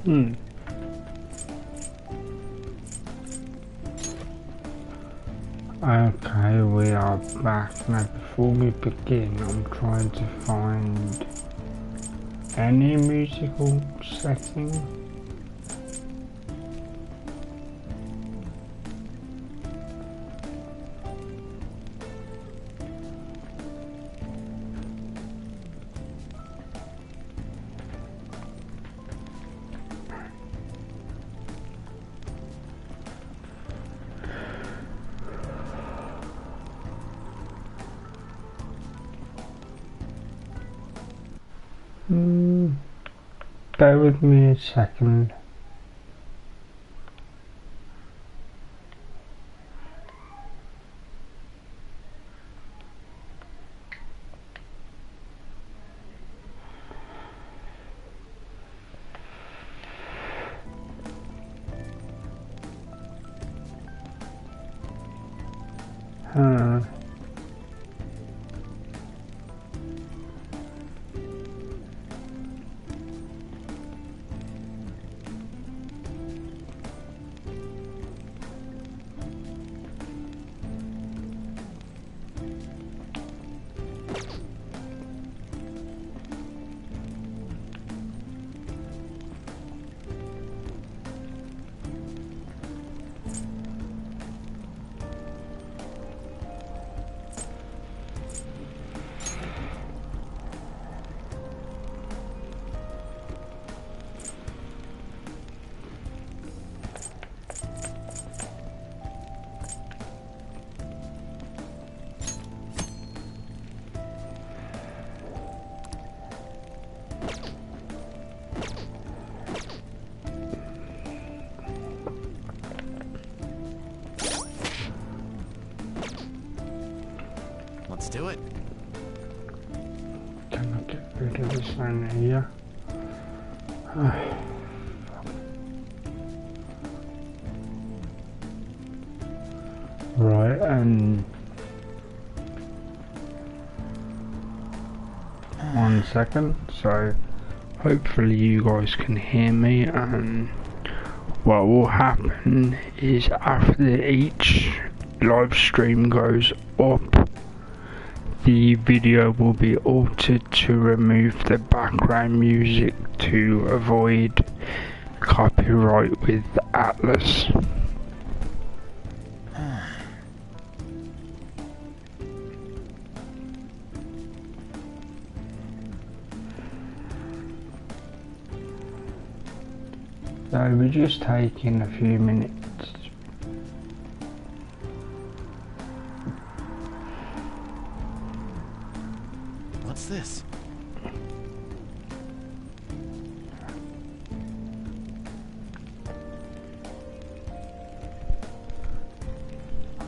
Hmm. Okay, we are back. Now before we begin, I'm trying to find any musical setting. Bear with me a second. Let's do it. Can I get rid of this one here? Right, and 1 second. So hopefully you guys can hear me, and what will happen is after each live stream goes up, the video will be altered to remove the background music to avoid copyright with Atlas. So we're just taking a few minutes. What's this?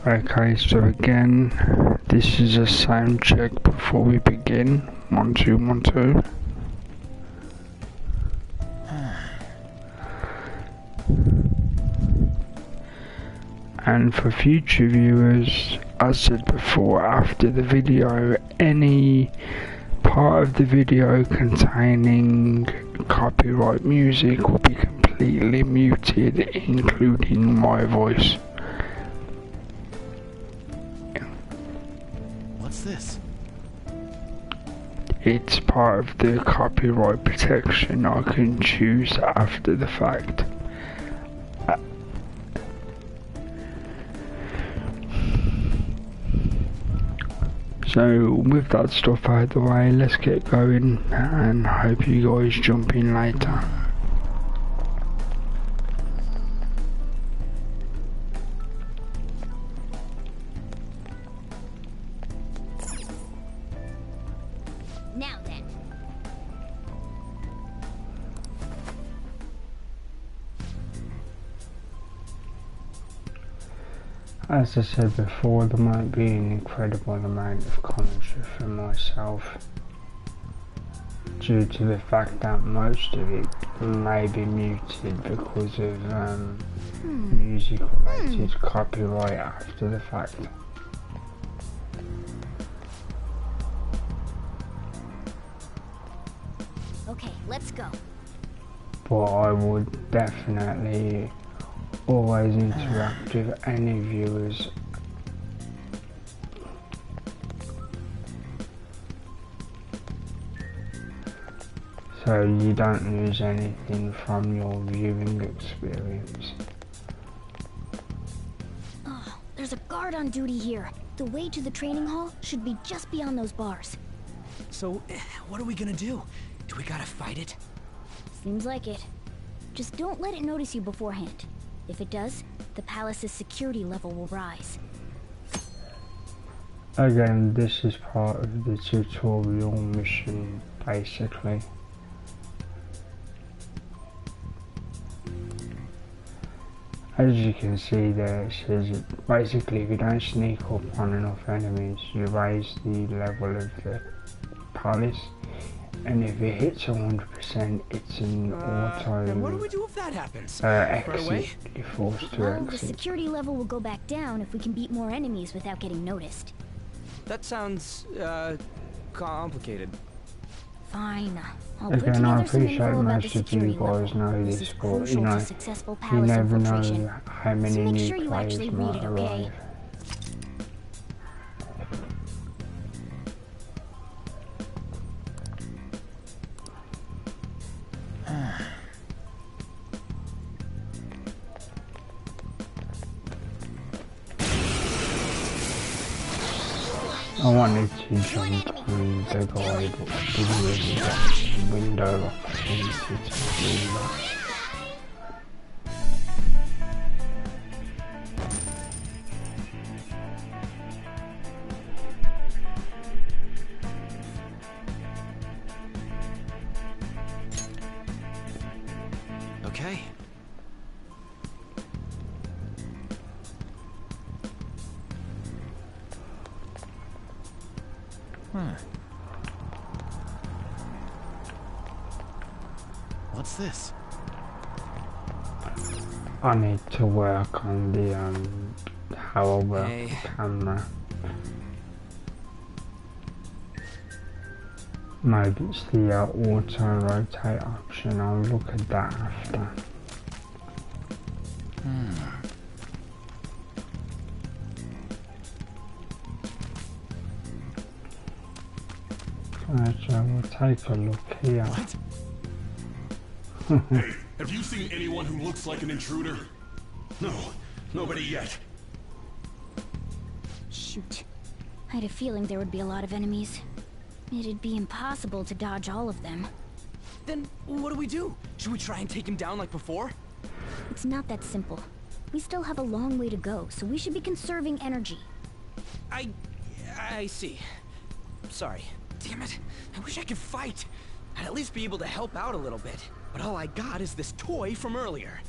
Okay, so again, this is a sound check before we begin. 1 2 1 2. And for future viewers, as said before, after the video, any part of the video containing copyright music will be completely muted, including my voice. What's this? It's part of the copyright protection I can choose after the fact. So with that stuff out of the way, let's get going, and hope you guys jump in later. Now then. As I said before, there might be an incredible amount of commentary from myself due to the fact that most of it may be muted because of music related copyright after the fact. Okay, let's go. but I would definitely always interact with any viewers. So you don't lose anything from your viewing experience. Oh, there's a guard on duty here. The way to the training hall should be just beyond those bars. So, what are we gonna do? Do we gotta fight it? Seems like it. Just don't let it notice you beforehand. If it does, the palace's security level will rise. Again, this is part of the tutorial mission, basically. As you can see there, it says basically if you don't sneak up on enough enemies, you raise the level of the palace, and if it hits 100%, it's an auto And what do we do if that happens? Right away? exit. You're forced to Well, the exit. security level will go back down if we can beat more enemies without getting noticed. That sounds, complicated. Fine. I'll put Again, I together some appreciate info about the most of you security level. guys know This this, is but you crucial know, to successful you palace never infiltration. know how many So make new sure you players actually read might it, okay? arrive. I wanted to jump on the guy, but didn't really get the window opportunity to do that. Okay. What's this? I need to work on the how I work Hey. the camera. Maybe it's the auto rotate option. I'll look at that after. Right, so we'll take a look here. Hey, have you seen anyone who looks like an intruder? No, nobody yet. Shoot. I had a feeling there would be a lot of enemies. It'd be impossible to dodge all of them. Then, what do we do? Should we try and take him down like before? It's not that simple. We still have a long way to go, so we should be conserving energy. I see. Sorry. Damn it. I wish I could fight. I'd at least be able to help out a little bit. But all I got is this toy from earlier.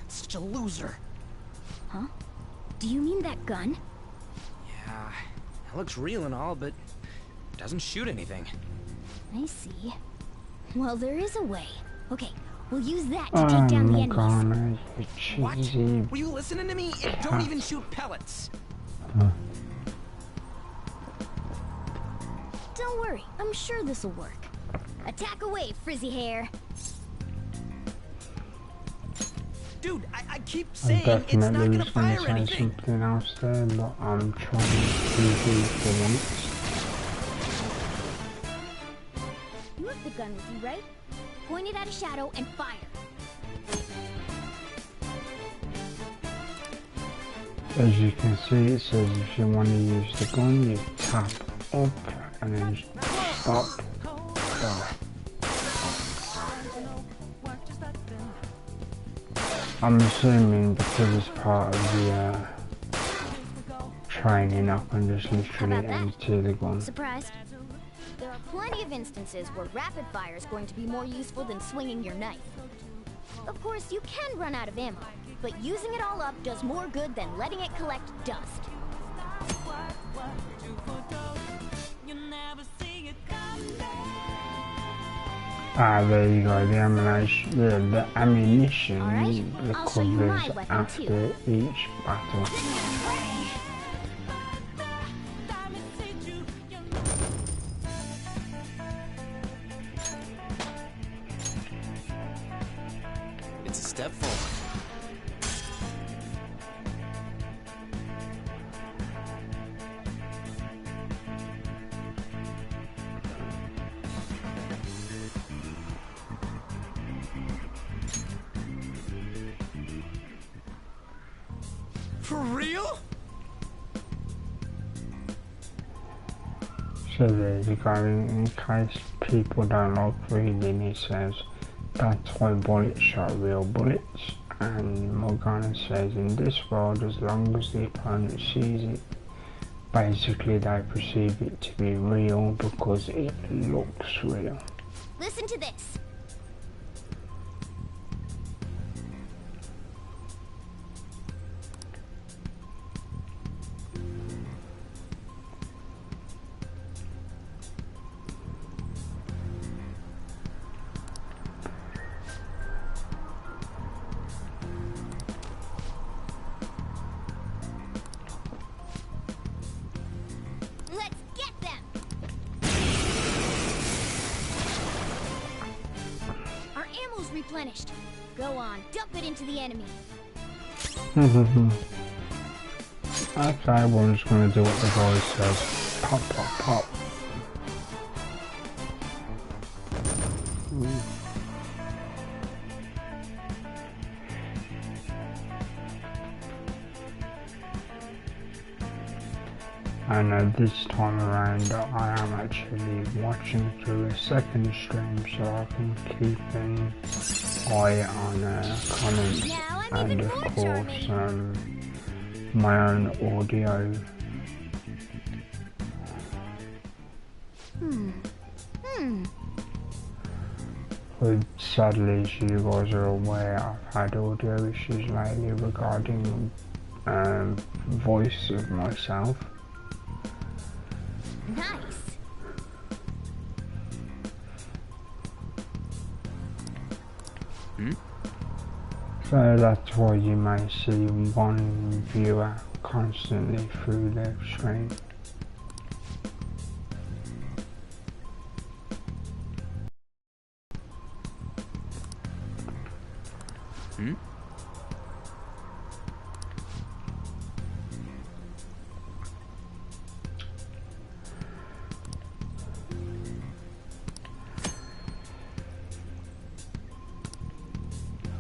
Such a loser. Huh? Do you mean that gun? Yeah, it looks real and all, but it doesn't shoot anything. I see. Well, there is a way. Okay, we'll use that to take down the enemies. Morgana, you What? cheesy. Were you listening to me? It don't even shoot pellets. Don't worry, I'm sure this'll work. Attack away, frizzy hair. Dude, I keep I saying it's not definitely gonna was going fire to say anything. something else there, but I'm trying to do for once. You have the gun with you, right? Point it at a shadow and fire. As you can see, it says if you want to use the gun, you tap up and then stop. I'm assuming because it's part of the training, I can just literally about that? enter the gun. Surprised? There are plenty of instances where rapid fire is going to be more useful than swinging your knife. Of course, you can run out of ammo, but using it all up does more good than letting it collect dust. Ah, there you go, the ammunition Alright, I'll show you my recovers weapon after too. each battle. step forward. For real? So there you go, in case people don't like reading, it says that's why bullets shot real bullets, and Morgana says in this world, as long as the opponent sees it, basically they perceive it to be real because it looks real. Listen to this. Let's get them! Our ammo's replenished. Go on, dump it into the enemy. Okay, we're just gonna do what the guy says. Pop, pop, pop. And this time around I am actually watching through a second stream so I can keep an eye on comments and of course my own audio. But sadly, as you guys are aware, I've had audio issues lately regarding voice of myself. Nice. So that's why you may see one viewer constantly through the stream.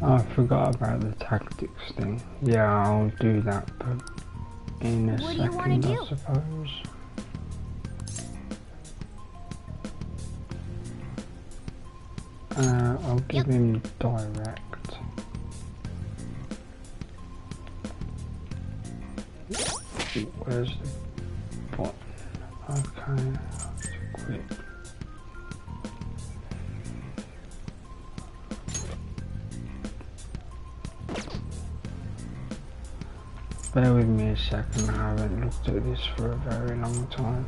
I forgot about the tactics thing. Yeah, I'll do that, but in a second, I suppose. I'll give him direct. Where's the button? Okay, that's quick. Bear with me a second, I haven't looked at this for a very long time.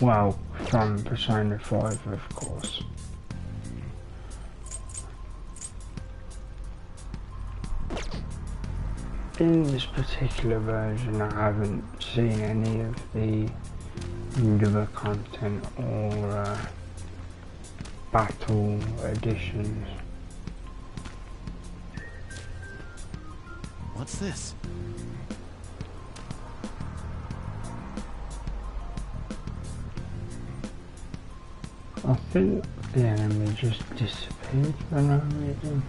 Well, from Persona 5 of course. In this particular version I haven't seen any of the newer content or battle editions. What's this? I think the enemy just disappeared for no reason.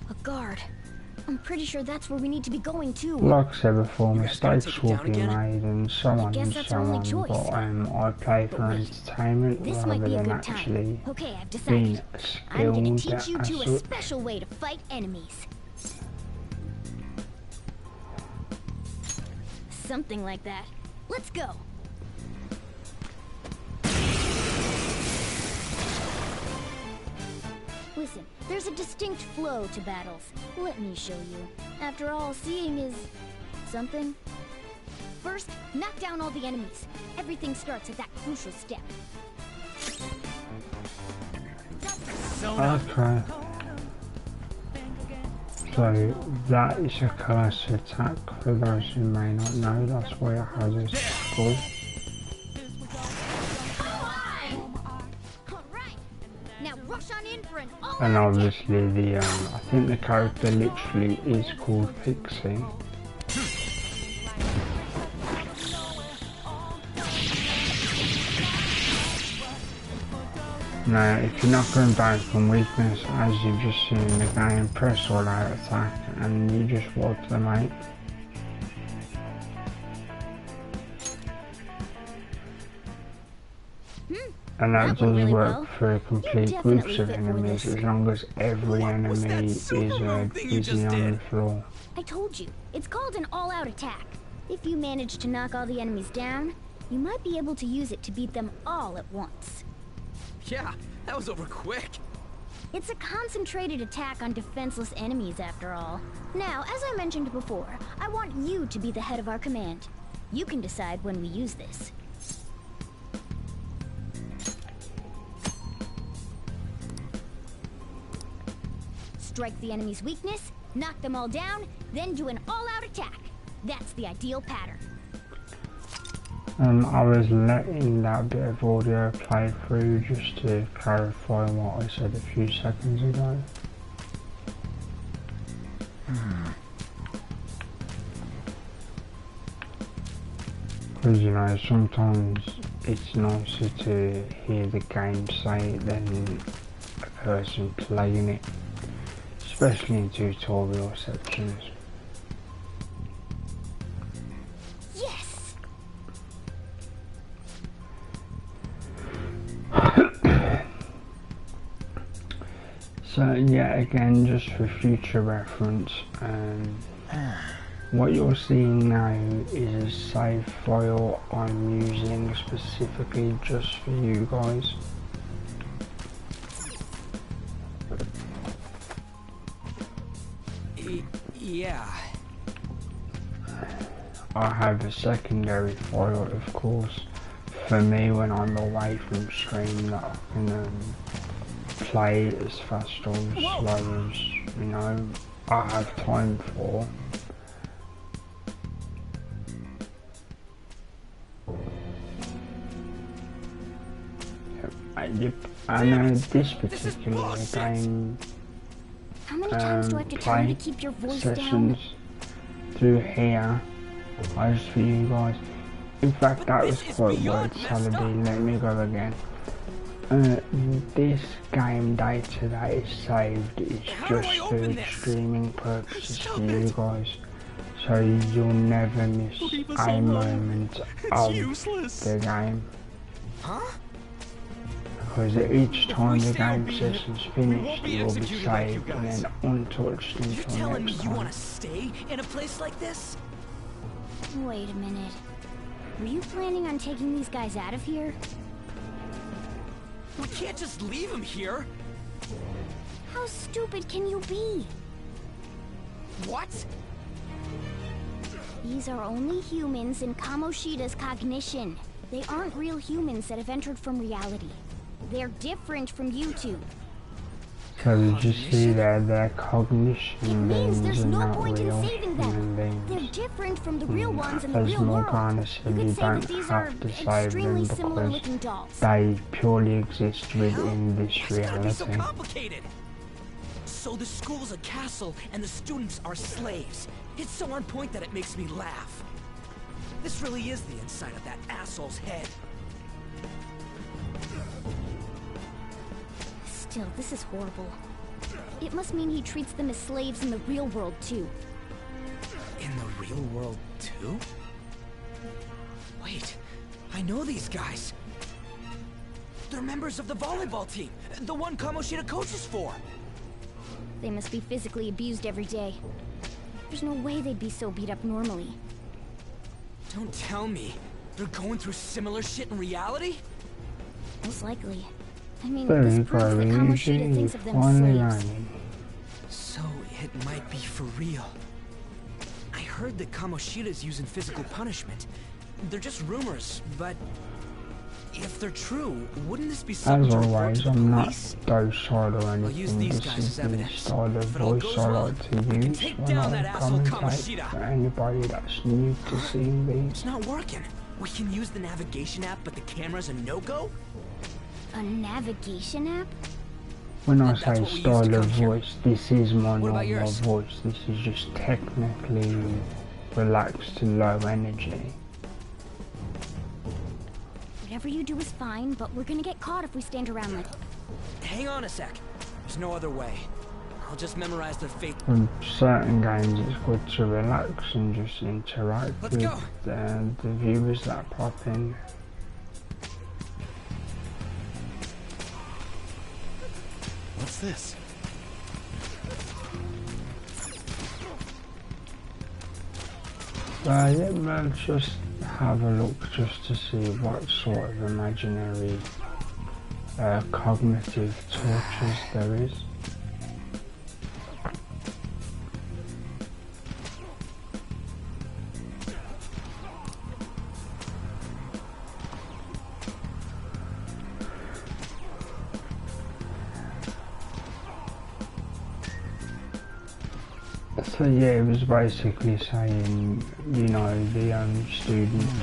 A guard. I'm pretty sure that's where we need to be going to. Like I said before, mistakes will be made and so on and so on, but I play for entertainment rather than actually being skilled I'm gonna teach you as two a such. special way to fight enemies. Something like that. Let's go. Listen, there's a distinct flow to battles. Let me show you. After all, seeing is something. First, knock down all the enemies. Everything starts at that crucial step. Okay. So that is a curse attack for those who may not know, that's why it has a skull. And obviously the I think the character literally is called Pixie. Now if you're not going back from weakness, as you've just seen in the game, press all out attack and you just wipe them out. And that does really work for complete groups of enemies, as long as every enemy is busy on the floor. I told you, it's called an all-out attack. If you manage to knock all the enemies down, you might be able to use it to beat them all at once. Yeah, that was over quick. It's a concentrated attack on defenseless enemies after all. Now, as I mentioned before, I want you to be the head of our command. You can decide when we use this. Strike the enemy's weakness, knock them all down, then do an all-out attack. That's the ideal pattern. I was letting that bit of audio play through just to clarify what I said a few seconds ago. Because you know, sometimes it's nicer to hear the game say it than a person playing it. Especially in tutorial sections. Yes. So yeah, again, just for future reference, what you're seeing now is a save file I'm using specifically just for you guys. Yeah. I have a secondary file, of course, for me when I'm away from stream that I can play as fast or as slow as, you know, I have time for. Yep, and this particular game, How many times do I have to tell you to keep your voice sessions down? through here, just for you guys. In fact, that was quite word salady. Let me go again. This game data that is saved is just for streaming purposes for you guys, so you'll never miss a moment of the game. Huh? Because each time the game session's finished, it will be saved and then untouched You until telling me next you time. want to stay in a place like this? Wait a minute. Were you planning on taking these guys out of here? We can't just leave him here. How stupid can you be? What? These are only humans in Kamoshida's cognition. They aren't real humans that have entered from reality. They're different from you two. So did you see that their cognition It means beings there's are no not point in real saving them. human They're beings? different from the real ones in the As real world. Morgana You said, could you say that don't these are have to save extremely them similar because looking dolls. they purely exist within this It's gotta be so reality. complicated. So the school's a castle and the students are slaves. It's so on point that it makes me laugh. This really is the inside of that asshole's head. Still, this is horrible. It must mean he treats them as slaves in the real world, too. In the real world, too? Wait, I know these guys. They're members of the volleyball team, the one Kamoshida coaches for. They must be physically abused every day. There's no way they'd be so beat up normally. Don't tell me they're going through similar shit in reality? Most likely. I mean, There this you proves go, that you Kamoshida thinks of them as finally slaves. learning. So it might be for real. I heard that Kamoshida's using physical punishment. They're just rumors, but If they're true, wouldn't this be something As to report always, to the I'm not police? docile or I'll use anything. these This guys is as the evidence. style of If it all voice goes I well, like to I can use take when down I that asshole commentate Kamoshida. for anybody that's new to seeing these. It's not working. We can use the navigation app, but the camera's a no-go? A navigation app? When I That's say what we used to style of come here. voice, this is my What about normal yours? voice. This is just technically relaxed to low energy. Whatever you do is fine, but we're gonna get caught if we stand around like... Hang on a sec. There's no other way. I'll just memorize their fate. In certain games it's good to relax and just interact Let's with go. the viewers that pop in. What's this? Yeah, let's just have a look just to see what sort of imaginary cognitive tortures there is. So yeah, it was basically saying, you know, the students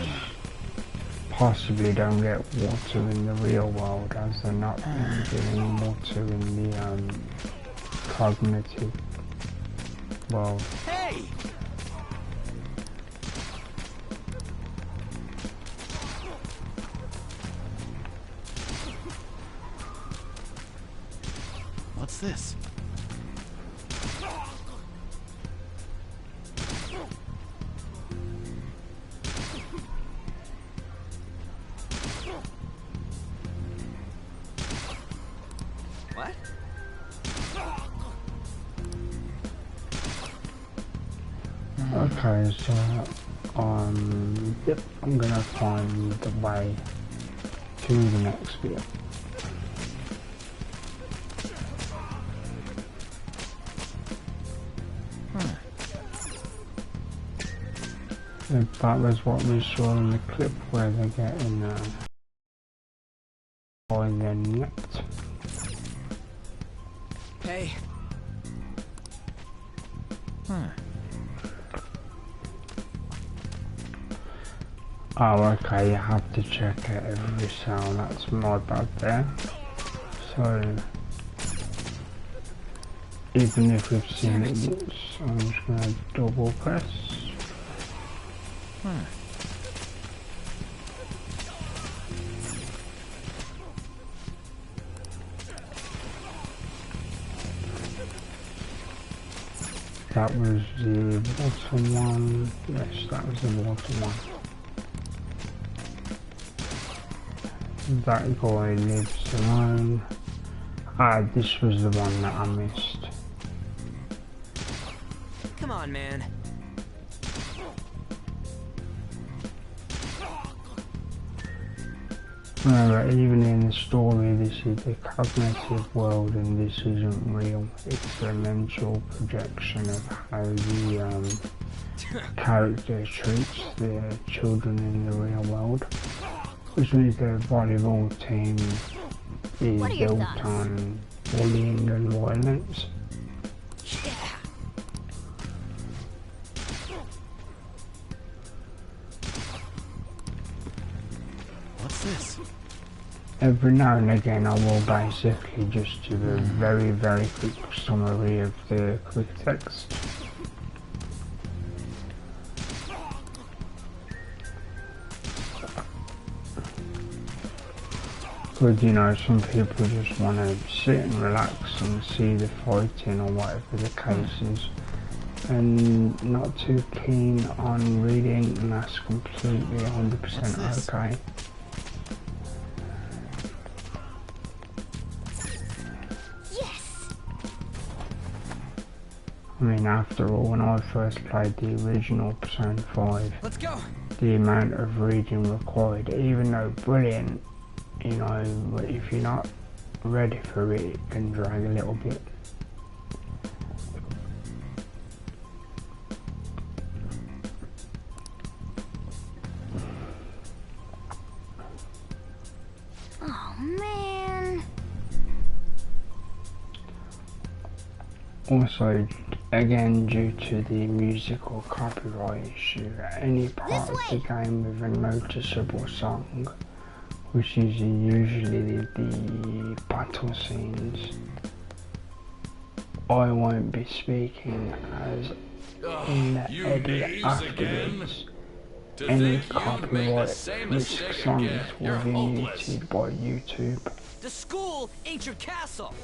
possibly don't get water in the real world as they're not getting water in the cognitive world. Hey! What's this? What? Okay, so yep, I'm gonna find the way to the next bit. That was what we saw in the clip where they're getting by their net. Hey. Oh, okay, you have to check it every cell, that's my bad there. So, even if we've seen it once, I'm just going to double press. That was the bottom one. Yes, that was the bottom one. That guy lives alone. Ah, this was the one that I missed. Come on, man. Remember, even in the story, this is the cognitive world and this isn't real. It's a mental projection of how the character treats the children in the real world. Which means the volleyball team is built on bullying and violence. Yeah. What's this? Every now and again I will basically just do a very, very quick summary of the quick text. But you know, some people just want to sit and relax and see the fighting or whatever the case is, and not too keen on reading, and that's completely 100% okay. Yes! I mean, after all, when I first played the original Persona 5, Let's go. the amount of reading required, even though brilliant, you know, if you're not ready for it, it can drag a little bit. Also, again, due to the musical copyright issue, any part of the game with a noticeable song, which is usually the battle scenes, I won't be speaking as in the edit afterwards. Any copyright risk songs will be muted by YouTube. The school ain't your castle.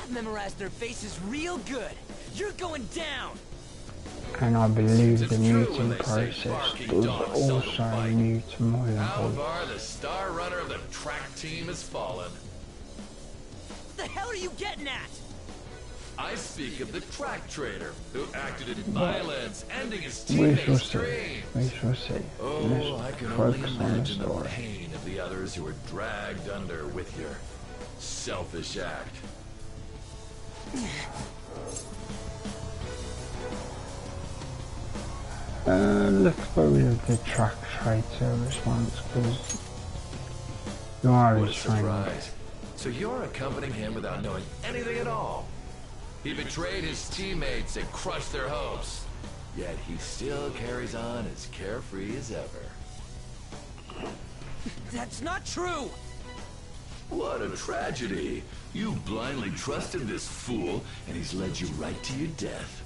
I've memorized their faces real good. You're going down. And I believe the muting process does also mute my voice. P5R, the star runner of the track team, has fallen. What the hell are you getting at? I speak of the track trader who acted in violence, ending his We shall teammates' see. dreams. We shall see. Oh, I can Let's only focus on the imagine the story. pain of the others who were dragged under with your selfish act. Let's go with the track trader response because you are What a his friend. surprise. So you're accompanying him without knowing anything at all. He betrayed his teammates and crushed their hopes. Yet he still carries on as carefree as ever. That's not true. What a tragedy. You blindly trusted this fool, and he's led you right to your death.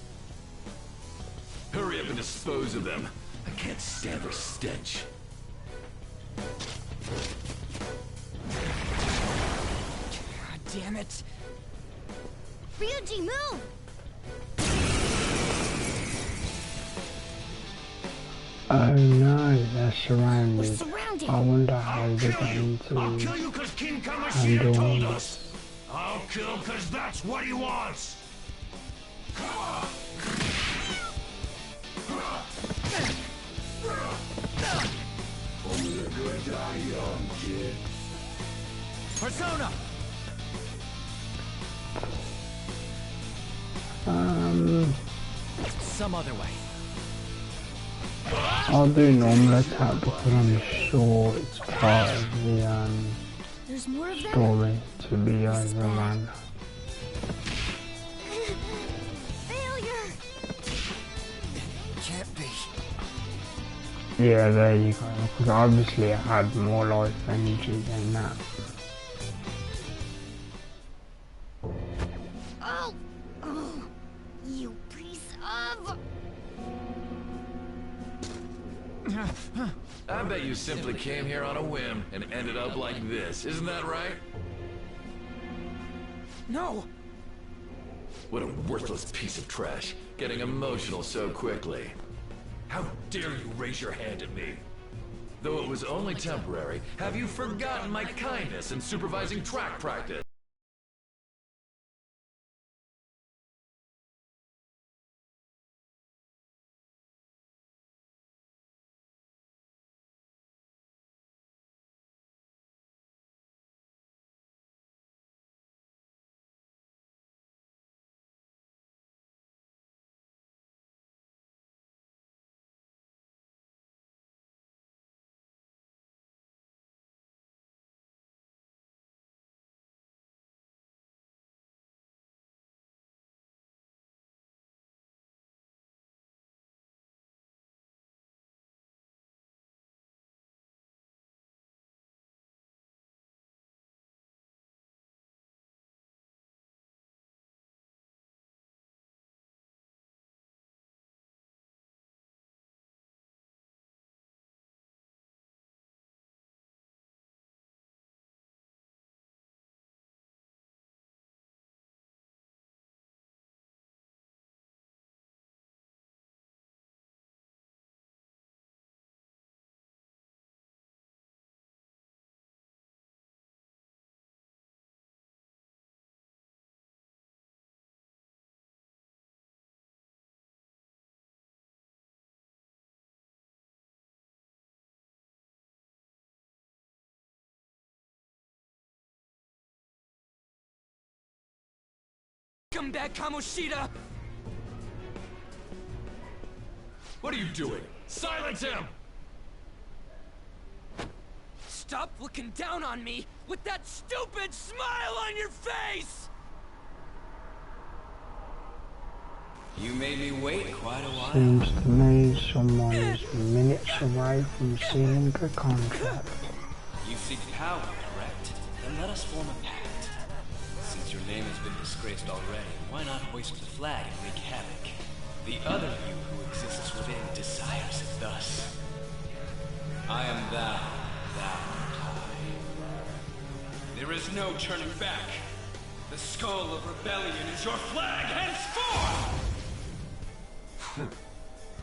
Hurry up and dispose of them. I can't stand their stench. God damn it. Ryuji, move! Oh no, they're We're surrounded. surrounded. I wonder how they're going I'll to kill you because King Kamoshida handle told this. us. I'll kill because that's what he wants. Persona! Some other way. I'll do normal attack because I'm sure it's part of the There's more of them? story to be overrun. Failure! Can't be. Yeah, there you go. Because obviously I had more life energy than that. Oh! Oh! You piece of... I bet you simply came here on a whim and ended up like this. Isn't that right? No! What a worthless piece of trash, getting emotional so quickly. How dare you raise your hand at me? Though it was only temporary, have you forgotten my kindness in supervising track practice? Come back, Kamoshida! What are you doing? Silence him! Stop looking down on me with that stupid smile on your face! You made me wait quite a while. Seems to me someone is minutes away from sealing the contract. You seek power, correct? Then let us form a pact. Since your name has been disgraced already, why not hoist the flag and wreak havoc? The other you who exists within desires it thus. I am thou, thou art I. There is no turning back. The skull of rebellion is your flag henceforth!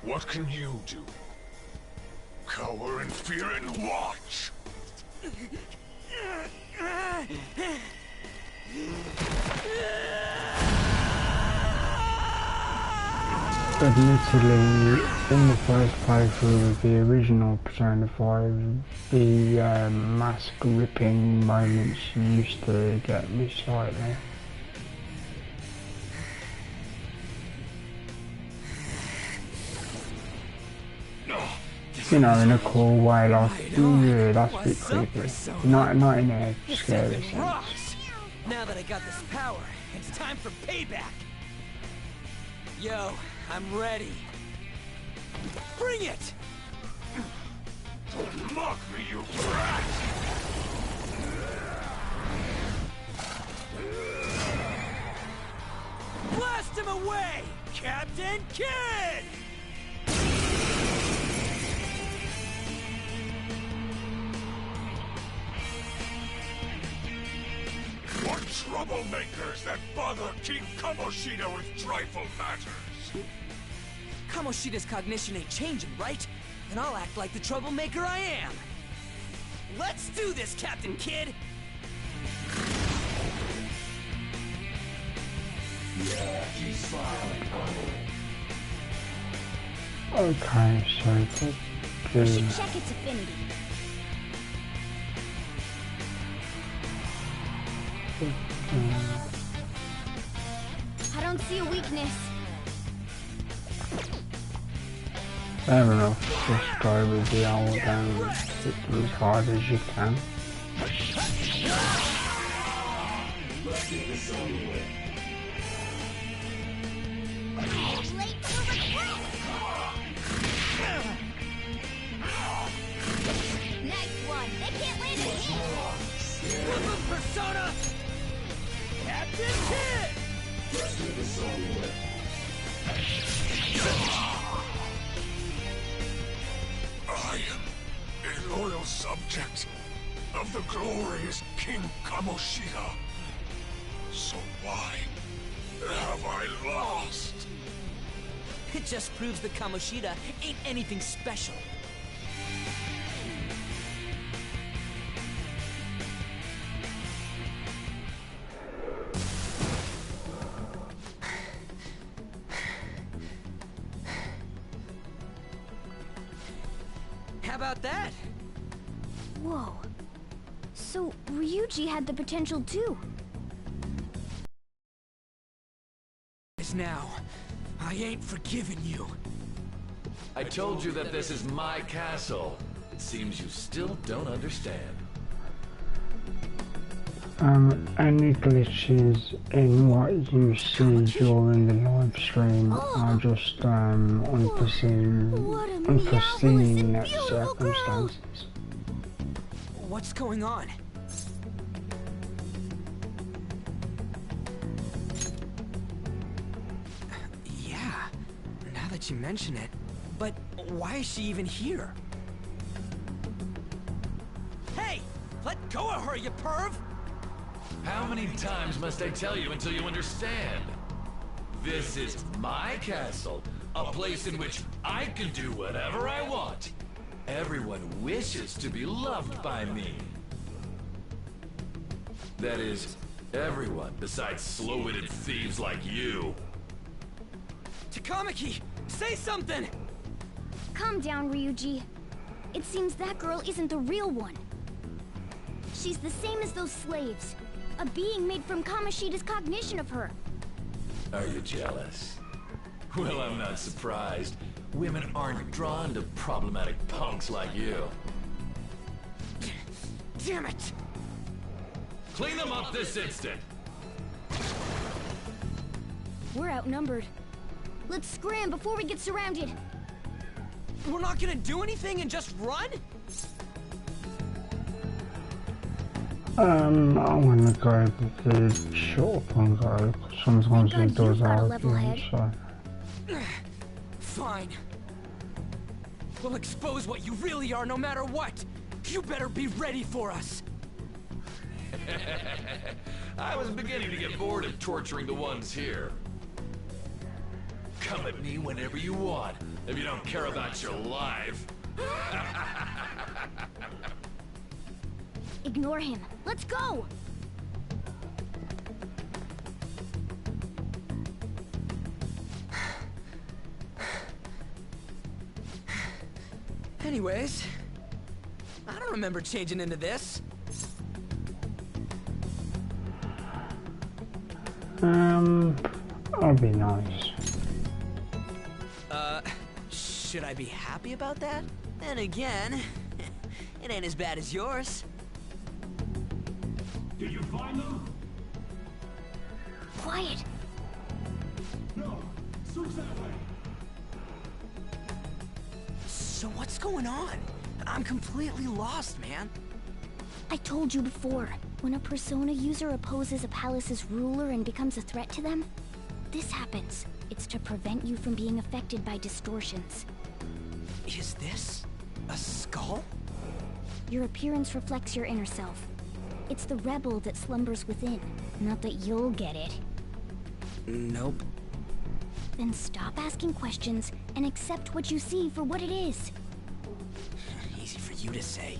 What can you do? Cower in fear and watch! Admittedly, in the first playthrough of the original Persona 5, the mask ripping moments used to get me slightly. You know, in a cool way, like, yeah, that's a bit creepy. Not in a scary sense. Now that I got this power, it's time for payback. Yo, I'm ready. Bring it! Don't mock me, you brat! Blast him away, Captain Kidd! What troublemakers that bother King Kamoshida with trifle matters? Kamoshida's cognition ain't changing, right? Then I'll act like the troublemaker I am. Let's do this, Captain Kidd! Okay, so We should check its affinity. I don't see a weakness. fair enough, just go with the old hit them as hard as you can. Late for recruit! Nice one. They can't land a hit. Flip him, Persona! Captain Kidd! I am a loyal subject of the glorious King Kamoshida. So why have I lost? It just proves that Kamoshida ain't anything special. How about that? Whoa. So, Ryuji had the potential too. Now, I ain't forgiven you. I told you that this is my castle. It seems you still don't understand. Any glitches in what you see during the live stream are just unforeseen circumstances. What's going on? Yeah, now that you mention it. But why is she even here? Hey! Let go of her, you perv! How many times must I tell you until you understand? This is my castle, a place in which I can do whatever I want. Everyone wishes to be loved by me. That is, everyone besides slow-witted thieves like you. Takamaki, say something! Calm down, Ryuji. It seems that girl isn't the real one. She's the same as those slaves. A being made from Kamoshida's cognition of her. Are you jealous? Well, I'm not surprised. Women aren't drawn to problematic punks like you. Damn it! Clean them up this instant! We're outnumbered. Let's scram before we get surrounded. We're not gonna do anything and just run? I'm gonna go with the short one go, because sometimes it does argue, so... Fine. We'll expose what you really are no matter what. You better be ready for us. I was beginning to get bored of torturing the ones here. Come at me whenever you want, if you don't care about your life. Ignore him. Let's go! Anyways, I don't remember changing into this. That'd be nice. Should I be happy about that? Then again, it ain't as bad as yours. Did you find them? Quiet. No. Switch that way. So what's going on? I'm completely lost, man. I told you before, when a Persona user opposes a palace's ruler and becomes a threat to them, this happens. It's to prevent you from being affected by distortions. Is this a skull? Your appearance reflects your inner self. It's the rebel that slumbers within, not that you'll get it. Nope. Then stop asking questions and accept what you see for what it is. Easy for you to say.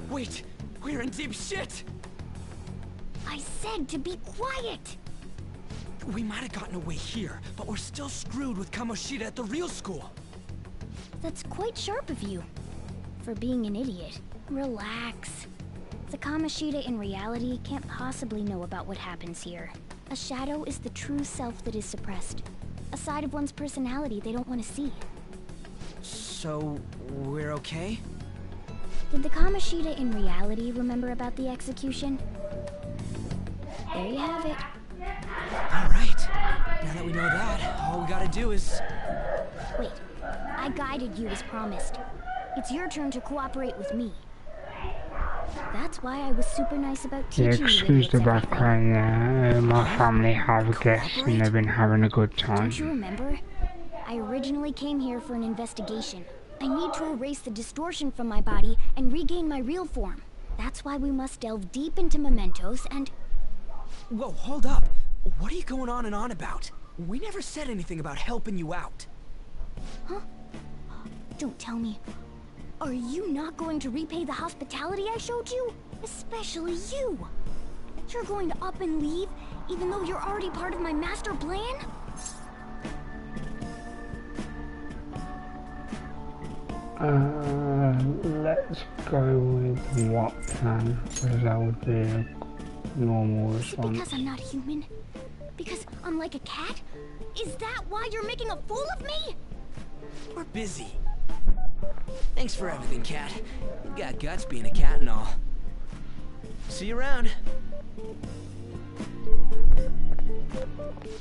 Wait, we're in deep shit! I said to be quiet! We might have gotten away here, but we're still screwed with Kamoshida at the real school. That's quite sharp of you. For being an idiot. Relax. The Kamoshida in reality can't possibly know about what happens here. A shadow is the true self that is suppressed. A side of one's personality they don't want to see. So, we're okay? Did the Kamoshida in reality remember about the execution? There you have it. Alright. Now that we know that, all we gotta do is... Wait, I guided you as promised. It's your turn to cooperate with me. That's why I was super nice about Yeah, teaching you excuse the idiots background there. My family have guests and they've been having a good time. Don't you remember? I originally came here for an investigation. I need to erase the distortion from my body and regain my real form. That's why we must delve deep into mementos and... Whoa, hold up. What are you going on and on about? We never said anything about helping you out. Huh? Don't tell me. Are you not going to repay the hospitality I showed you? Especially you. You're going to up and leave, even though you're already part of my master plan? Let's go with what plan, because that would be a normal response. Because I'm not human? Because I'm like a cat? Is that why you're making a fool of me? We're busy. Thanks for everything, Cat. You got guts being a cat and all. See you around.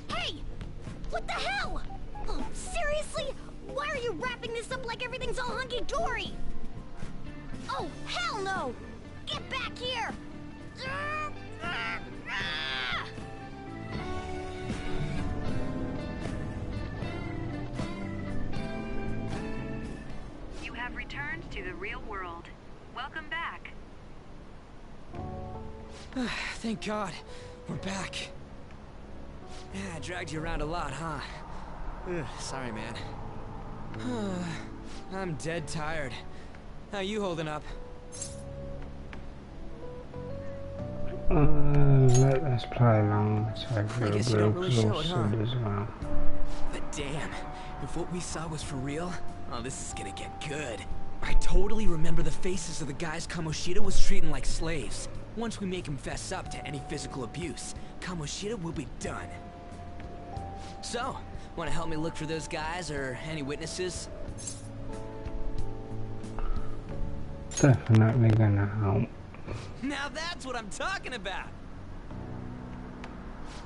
Hey! What the hell? Oh, seriously? Why are you wrapping this up like everything's all hunky-dory? Oh, hell no! Get back here! You have returned to the real world. Welcome back. Thank God. We're back. Yeah, I dragged you around a lot, huh? Sorry, man. I'm dead tired. How you holding up? Let us play along, so I guess you don't really show it, huh? as well. But damn, if what we saw was for real, oh, this is gonna get good. I totally remember the faces of the guys Kamoshida was treating like slaves. Once we make him fess up to any physical abuse, Kamoshida will be done. So, wanna help me look for those guys or any witnesses? Definitely gonna help. Now that's what I'm talking about!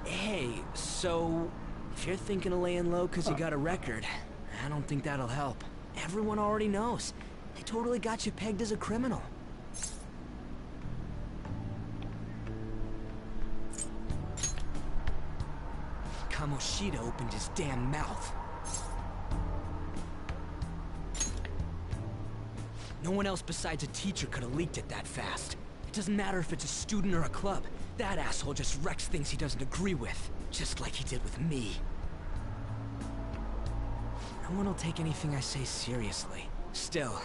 Hey, so... If you're thinking of laying low because you got a record, I don't think that'll help. Everyone already knows. They totally got you pegged as a criminal. Kamoshida opened his damn mouth. No one else besides a teacher could have leaked it that fast. It doesn't matter if it's a student or a club. That asshole just wrecks things he doesn't agree with. Just like he did with me. No one will take anything I say seriously. Still,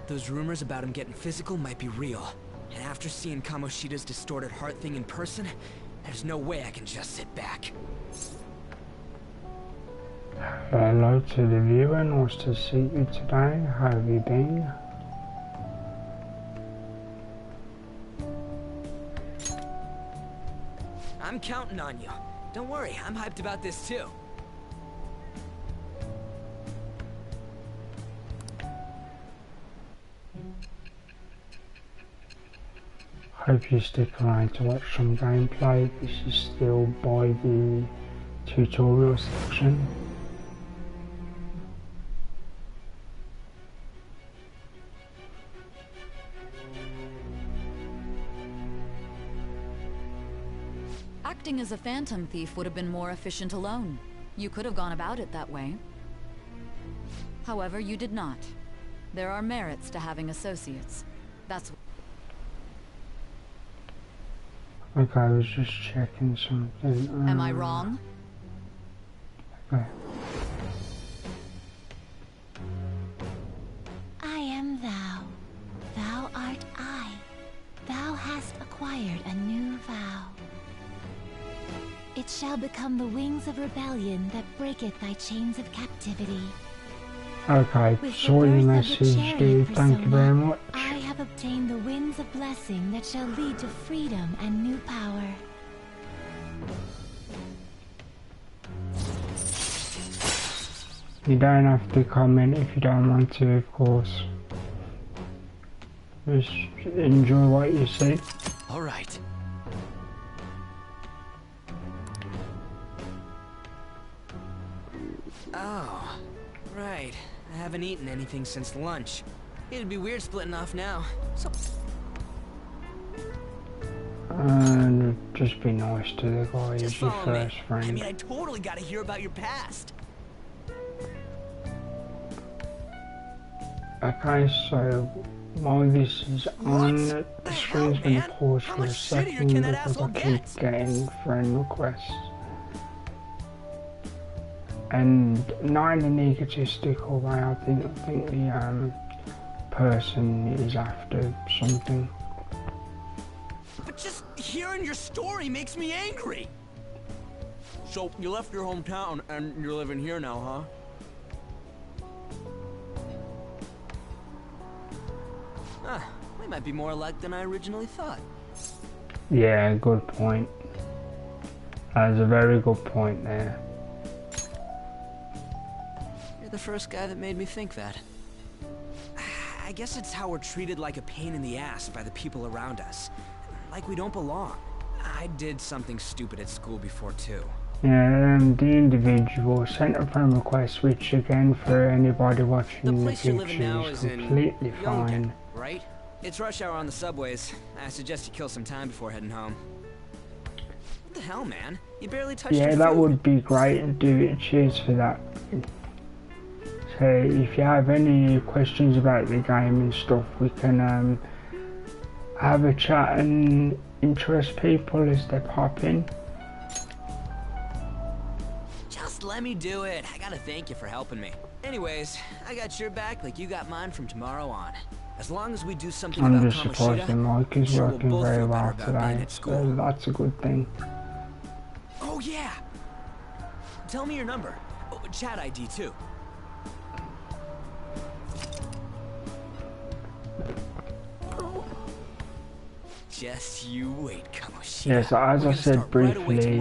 those rumors about him getting physical might be real. And after seeing Kamoshida's distorted heart thing in person, there's no way I can just sit back. Hello to the viewer, nice to see you today. How have you been? I'm counting on you. Don't worry, I'm hyped about this too. Hope you stick around to watch some gameplay. This is still by the tutorial section. Acting as a phantom thief would have been more efficient alone. You could have gone about it that way. However, you did not. There are merits to having associates. That's... Okay, I was just checking something. Am I wrong? Okay. I am thou. Thou art I. Thou hast acquired a new vow. It shall become the wings of rebellion that breaketh thy chains of captivity. Okay, saw your message, dude. Thank you very much. I have obtained the winds of blessing that shall lead to freedom and new power. You don't have to comment if you don't want to, of course. Just enjoy what you see. All right. Oh, right. I haven't eaten anything since lunch. It'd be weird splitting off now. So... And just be nice to the guy who's your first friend. I mean, I totally gotta hear about your past. Okay, so while this is on, the screen's going to pause for a second because I keep getting friend requests. And not in an egotistical way, I think the person is after something. But just hearing your story makes me angry. So you left your hometown and you're living here now, huh? Ah, we might be more alike than I originally thought. Yeah, good point. That's a very good point there. You're the first guy that made me think that. I guess it's how we're treated like a pain in the ass by the people around us. Like we don't belong. I did something stupid at school before too. Yeah, the individual sent a friend request, which again for anybody watching in the future is completely fine. Right? It's rush hour on the subways. I suggest you kill some time before heading home. What the hell, man? You barely touched your food. That would be great, and do it. Cheers for that. So if you have any questions about the game and stuff, we can have a chat and interest people as they pop in. Just let me do it. I gotta thank you for helping me. Anyways, I got your back like you got mine from tomorrow on. As long as we do something I'm about just surprised the mic is working very well today, so that's a good thing. Oh yeah! Tell me your number. Oh, chat ID too. Just you wait, Kamoshida. Yes, as I said briefly,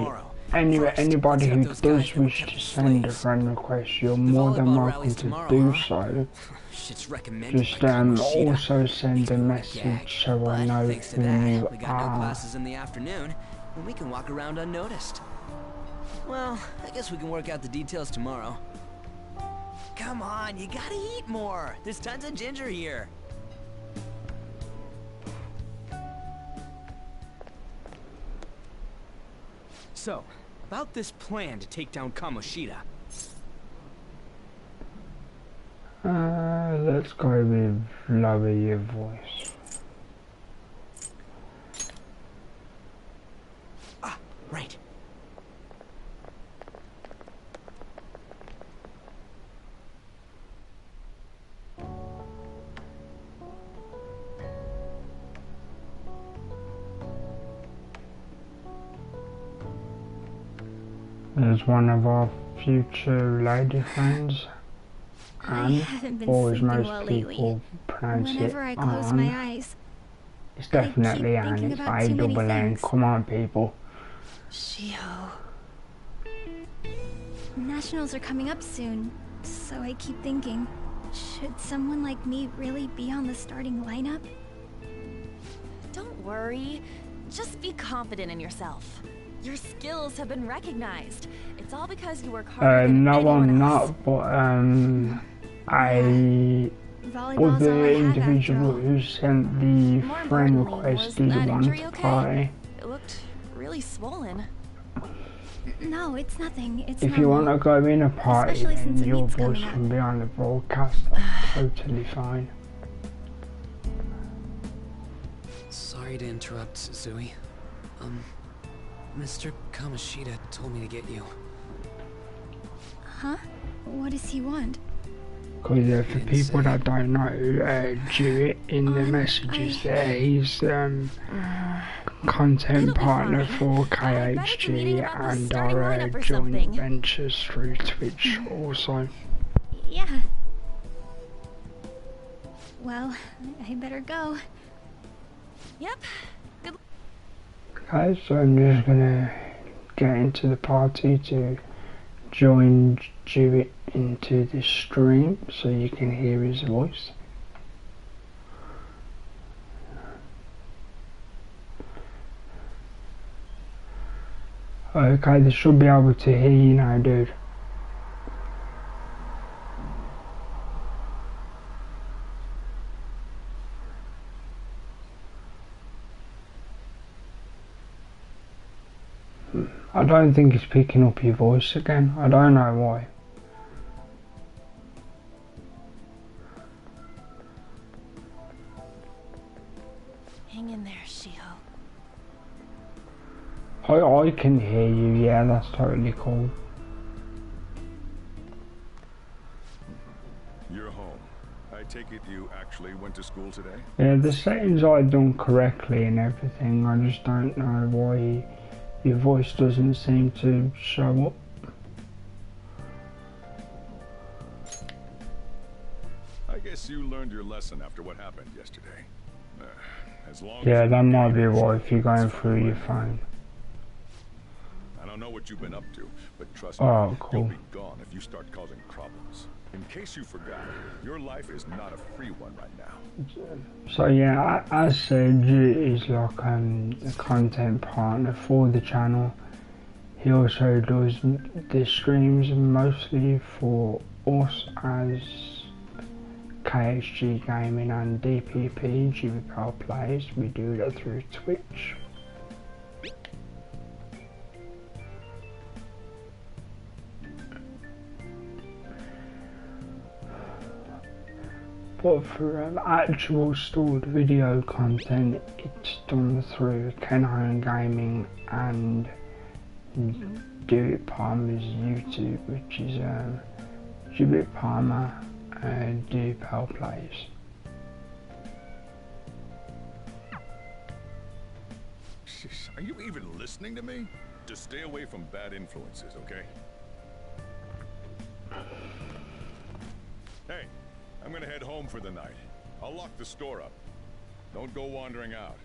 anybody who does wish to send a friend request, you're more than welcome to do so. Just also send a message so I know who you we got no classes in the afternoon, and we can walk around unnoticed. Well, Well, I guess we can work out the details tomorrow. Come on, you gotta eat more. There's tons of ginger here. So, about this plan to take down Kamoshida. Let's go with lower your voice. Ah, right. There's one of our future lady friends, and or as most people pronounce it, Whenever I close Anne. my eyes, It's definitely I keep Anne, thinking it's about too many A-double-N, things. come on people. Shiho. Nationals are coming up soon, so I keep thinking, should someone like me really be on the starting lineup? Don't worry. Just be confident in yourself. Your skills have been recognized. It's all because you work harder than No, anyone I'm else. not, but Volleyball's other all I have individual after all. who sent the More friend importantly, request was didn't that want injury to okay? play. It looked really swollen. No, it's nothing. It's If you want to go in a party, Especially then since the your meet's voice coming up. can be on the broadcast. That's totally fine. Sorry to interrupt, Zui. Mr. Kamoshida told me to get you. Huh? What does he want? Because for people that don't know, Jewett in the messages there, he's content partner for KHG and our joint ventures through Twitch also. Yeah. Well, I better go. Yep. Good. Okay, so I'm just gonna get into the party to join Jewett into the stream so you can hear his voice. Okay, they should be able to hear you now, dude. I don't think it's picking up your voice again. I don't know why. Hang in there, Shiho. I can hear you, yeah, that's totally cool. You're home. I take it you actually went to school today? Yeah, the settings are done correctly and everything. I just don't know why your voice doesn't seem to show up. I guess you learned your lesson after what happened yesterday. As long Yeah, as that might be why if you're going through your phone. I don't know what you've been up to, but trust Oh, me, cool. you'll be gone if you start causing problems. In case you forgot, your life is not a free one right now. So yeah, as said, is like a content partner for the channel. He also does the streams mostly for us as KHG Gaming and DPP, GBPL Plays. We do that through Twitch. But for actual stored video content, it's done through Kenhone Gaming and Jewett Palmer's YouTube, which is Jewett Palmer DPL Plays. Are you even listening to me? Just stay away from bad influences, okay? Hey, I'm gonna head home for the night. I'll lock the store up. Don't go wandering out.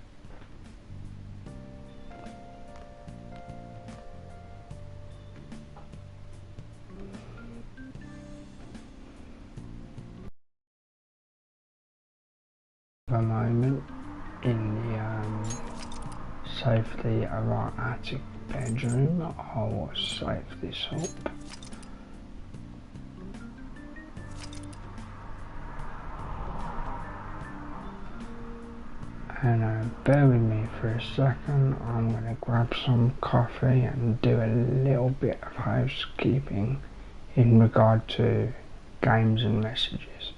A moment in the safety of our attic bedroom. I will save this up. And bear with me for a second, I'm going to grab some coffee and do a little bit of housekeeping in regard to games and messages.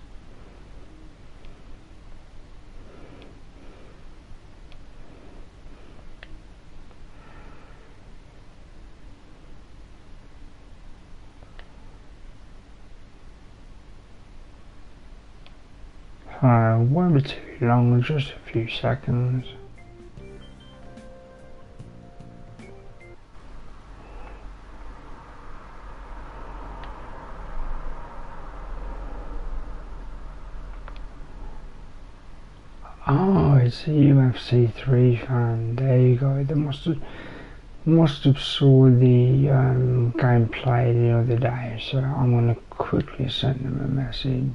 Won't be too long, just a few seconds. Oh, it's a UFC 3 fan. There you go. They must have saw the gameplay the other day, so I'm gonna quickly send them a message.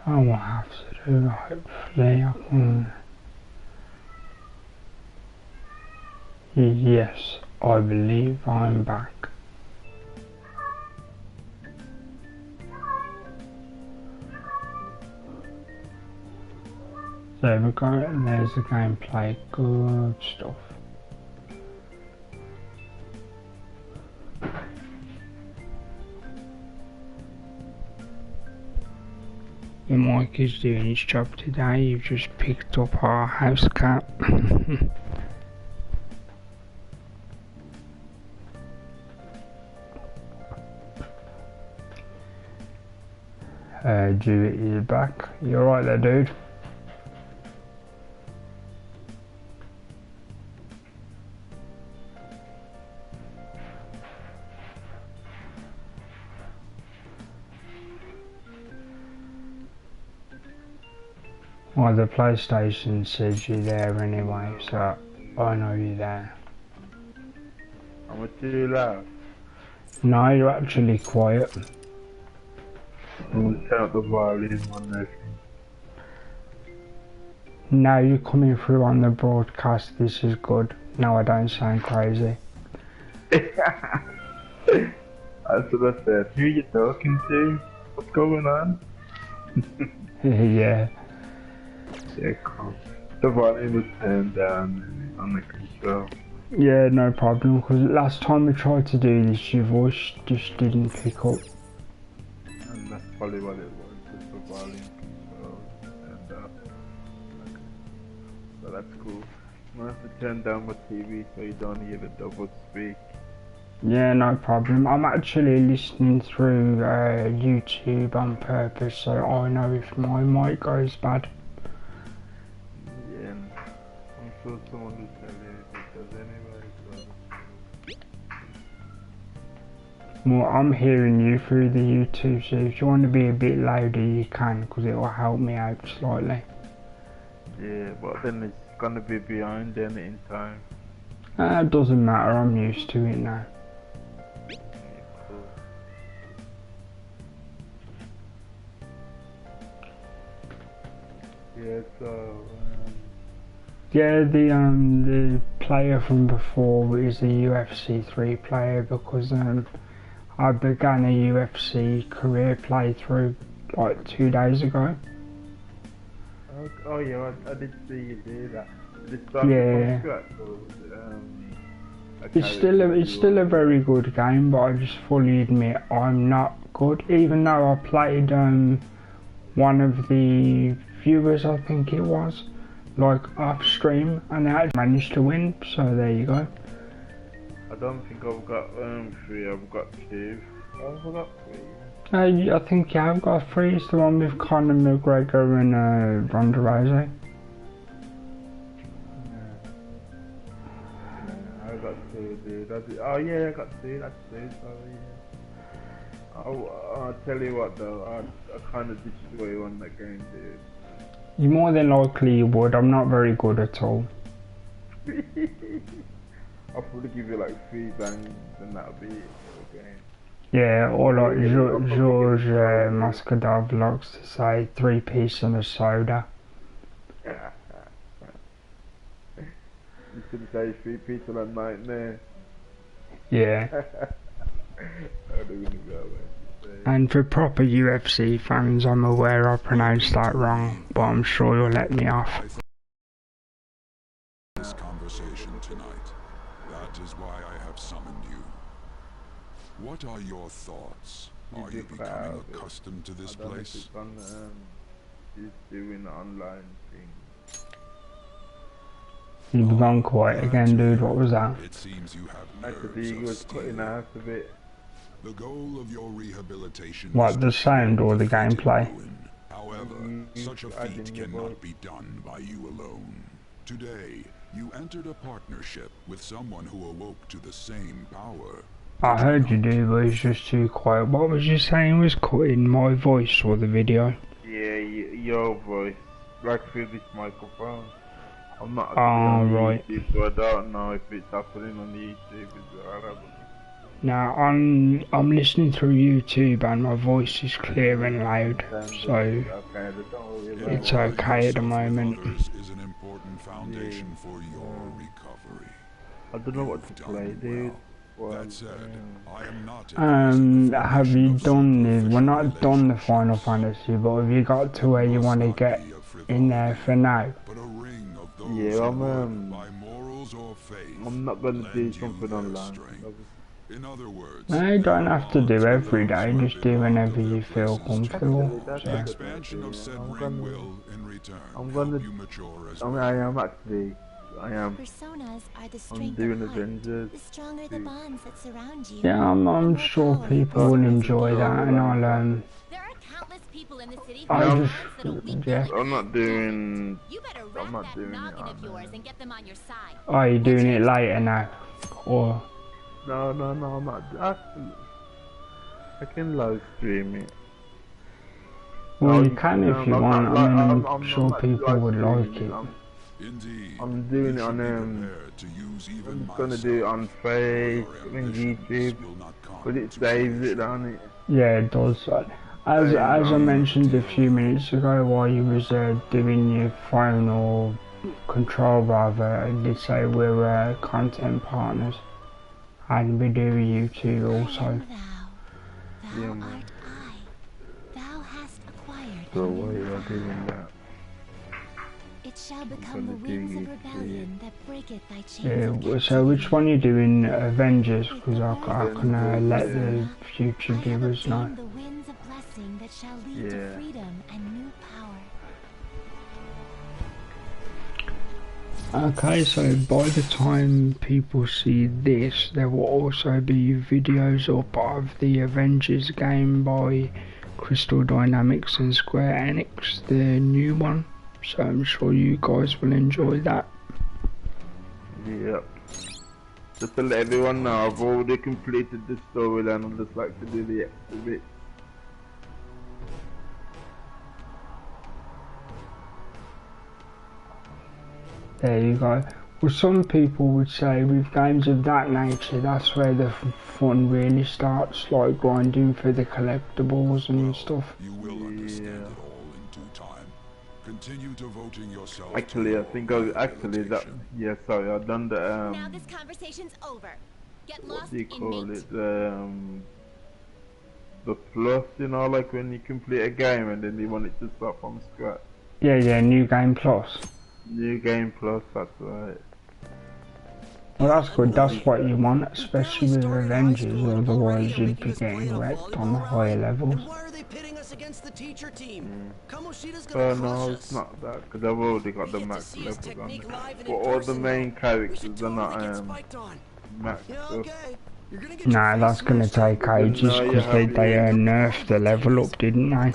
I will have to do, hopefully I can. Yes, I believe I'm back. There we go, and there's the gameplay, good stuff. The mic is doing its job today. You've just picked up our house cat. Jewett is back. You alright there, dude? Well, the PlayStation says you're there anyway, so I know you're there. I'm too loud. No, you're actually quiet. I'm gonna turn up the volume on this. Now you're coming through on the broadcast, this is good. Now I don't sound crazy. That's what I said. Who you talking to? What's going on? Yeah. Yeah, cool. The volume was turned down on the control. Yeah, no problem, because last time we tried to do this, your voice just didn't pick up. And that's probably what it was, just the volume control turned up. Okay. So that's cool. I'm gonna have to turn down my TV so you don't hear the double speak. Yeah, no problem. I'm actually listening through YouTube on purpose, so I know if my mic goes bad. Yeah, I'm sure someone will tell you if it does anyway, so. Well, I'm hearing you through the YouTube, so if you want to be a bit louder you can, because it will help me out slightly. Yeah, but then it's gonna be behind then in time. It doesn't matter, I'm used to it now. Yeah, cool. Yeah, so yeah, the player from before is the UFC 3 player, because I began a UFC career playthrough like 2 days ago. Oh yeah, I did see you do that. Did it start Yeah. from scratch, or was it, It's still a very good game, but I just fully admit I'm not good. Even though I played one of the viewers, I think it was, like off stream, and I managed to win. So there you go. I don't think I've got 3. I've got 2. I've got 3. I think yeah, I've got 3. It's the one with Conor McGregor and Ronda Rousey. I got 2, dude. Oh yeah, I got 2. That's 2. Sorry. Yeah. I'll tell you what though. I kind of destroy on that game, dude. You more than likely would. I'm not very good at all. I'll probably give you like 3 bangs and that'll be it for the game. Yeah, or like George Muscadov likes to say, 3 pieces and a soda. You should say 3 pieces and a nightmare. Yeah. And for proper UFC fans, I'm aware I pronounced that wrong, but I'm sure you'll let me off. This conversation tonight. That is why I have summoned you. What are your thoughts? Are you becoming accustomed to this place? He's doing online thing. You've gone quiet again, dude. What was that? It seems you have nerves was cutting out a bit. The goal of your rehabilitation. What, the sound or the gameplay? However, such a feat cannot be done by you alone. Today, you entered a partnership with someone who awoke to the same power. I heard you do, but it's just too quiet. What was you saying was cutting, my voice or the video? Yeah, your voice. Like through this microphone. I'm not on right. YouTube, so I don't know if it's happening on the YouTube as well. Now I'm listening through YouTube and my voice is clear and loud, so it's okay at the moment. Is an important foundation for your recovery. I don't know what to play, dude. That said, I am not have you done the, we're not done the Final Fantasy, but have you got to where you want to get in there for now? Yeah, I'm not gonna do something online. In other words, no, you don't have to do every day, just do whenever you feel comfortable. The expansion of said ring will, in return, help you mature as well. I am actually. Personas are the I'm doing Avengers. The stronger the bonds that surround you. Yeah, I'm sure people will enjoy that, and I'll There are countless people in the city yeah. I'm not doing. You better wrap that noggin of yours and get them on your side. Are you doing it later now, or? No, I'm not. I can live stream it. Well, you can if you want. I mean, I'm sure people would like it. I'm doing it on I'm gonna do it on Facebook and YouTube, but it saves it, doesn't it? Yeah, it does. As I mentioned a few minutes ago, while you was doing your phone or control rather, I did say we're content partners, and we do YouTube also. Yeah, man. So why are you doing that? It shall become the wings of rebellion that breaketh thy chains. Yeah, so which one are you doing? Avengers? Because I can let the future viewers know. The winds of blessing that shall lead to freedom and new power. Okay, so by the time people see this, there will also be videos up of the Avengers game by Crystal Dynamics and Square Enix, the new one. So I'm sure you guys will enjoy that. Yep. Just to let everyone know, I've already completed the storyline. I'd just like to do the extra bit. There you go. Well, some people would say with games of that nature, that's where the fun really starts, like grinding for the collectibles and stuff. You will understand it all in due time. Continue devoting yourself. Actually, I think sorry, I've done the Now this conversation's over. Get lost what do you in call meat. it? The plus, you know, like when you complete a game and then you want it to start from scratch. Yeah, New Game Plus. New Game Plus, that's right. Well, that's good. That's what you want, especially with Avengers. Otherwise, you'd be getting wrecked on the higher levels. Why are they pitting us against the teacher team? Kamoshida's But gonna no, crush it's us. not that, because I've already got the max levels on it. But all the main characters are not maxed up. Nah, that's gonna take ages because they nerfed the level up, didn't they?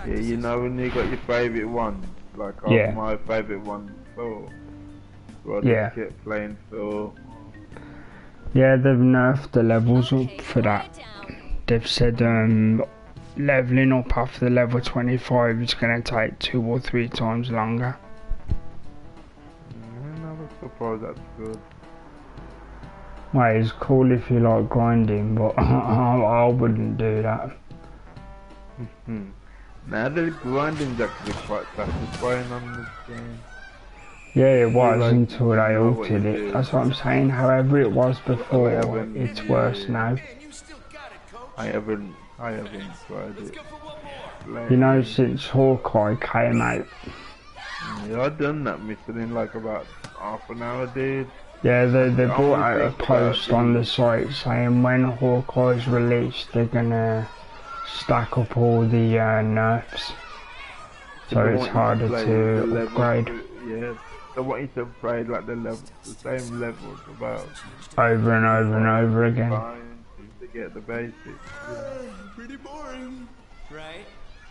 Yeah, you know when you got your favourite one, like my favourite one, so I just kept playing so. Yeah, they've nerfed the levels up for that. They've said leveling up after level 25 is gonna take 2 or 3 times longer. I suppose that's good. Well, it's cool if you like grinding, but I wouldn't do that. Now the grinding's actually quite satisfying on this game. Yeah, it was until they altered it. That's what I'm saying. However it was before, it's worse now. I haven't tried it. You know, since Hawkeye came out. Yeah, I done that mission in like about half an hour, dude. Yeah, they brought out a post on the site saying when Hawkeye's released, they're gonna stack up all the nerfs, so it's harder to upgrade. Yeah, they want you to play like the same levels about over and over and over again. To get the basics. Pretty boring, right?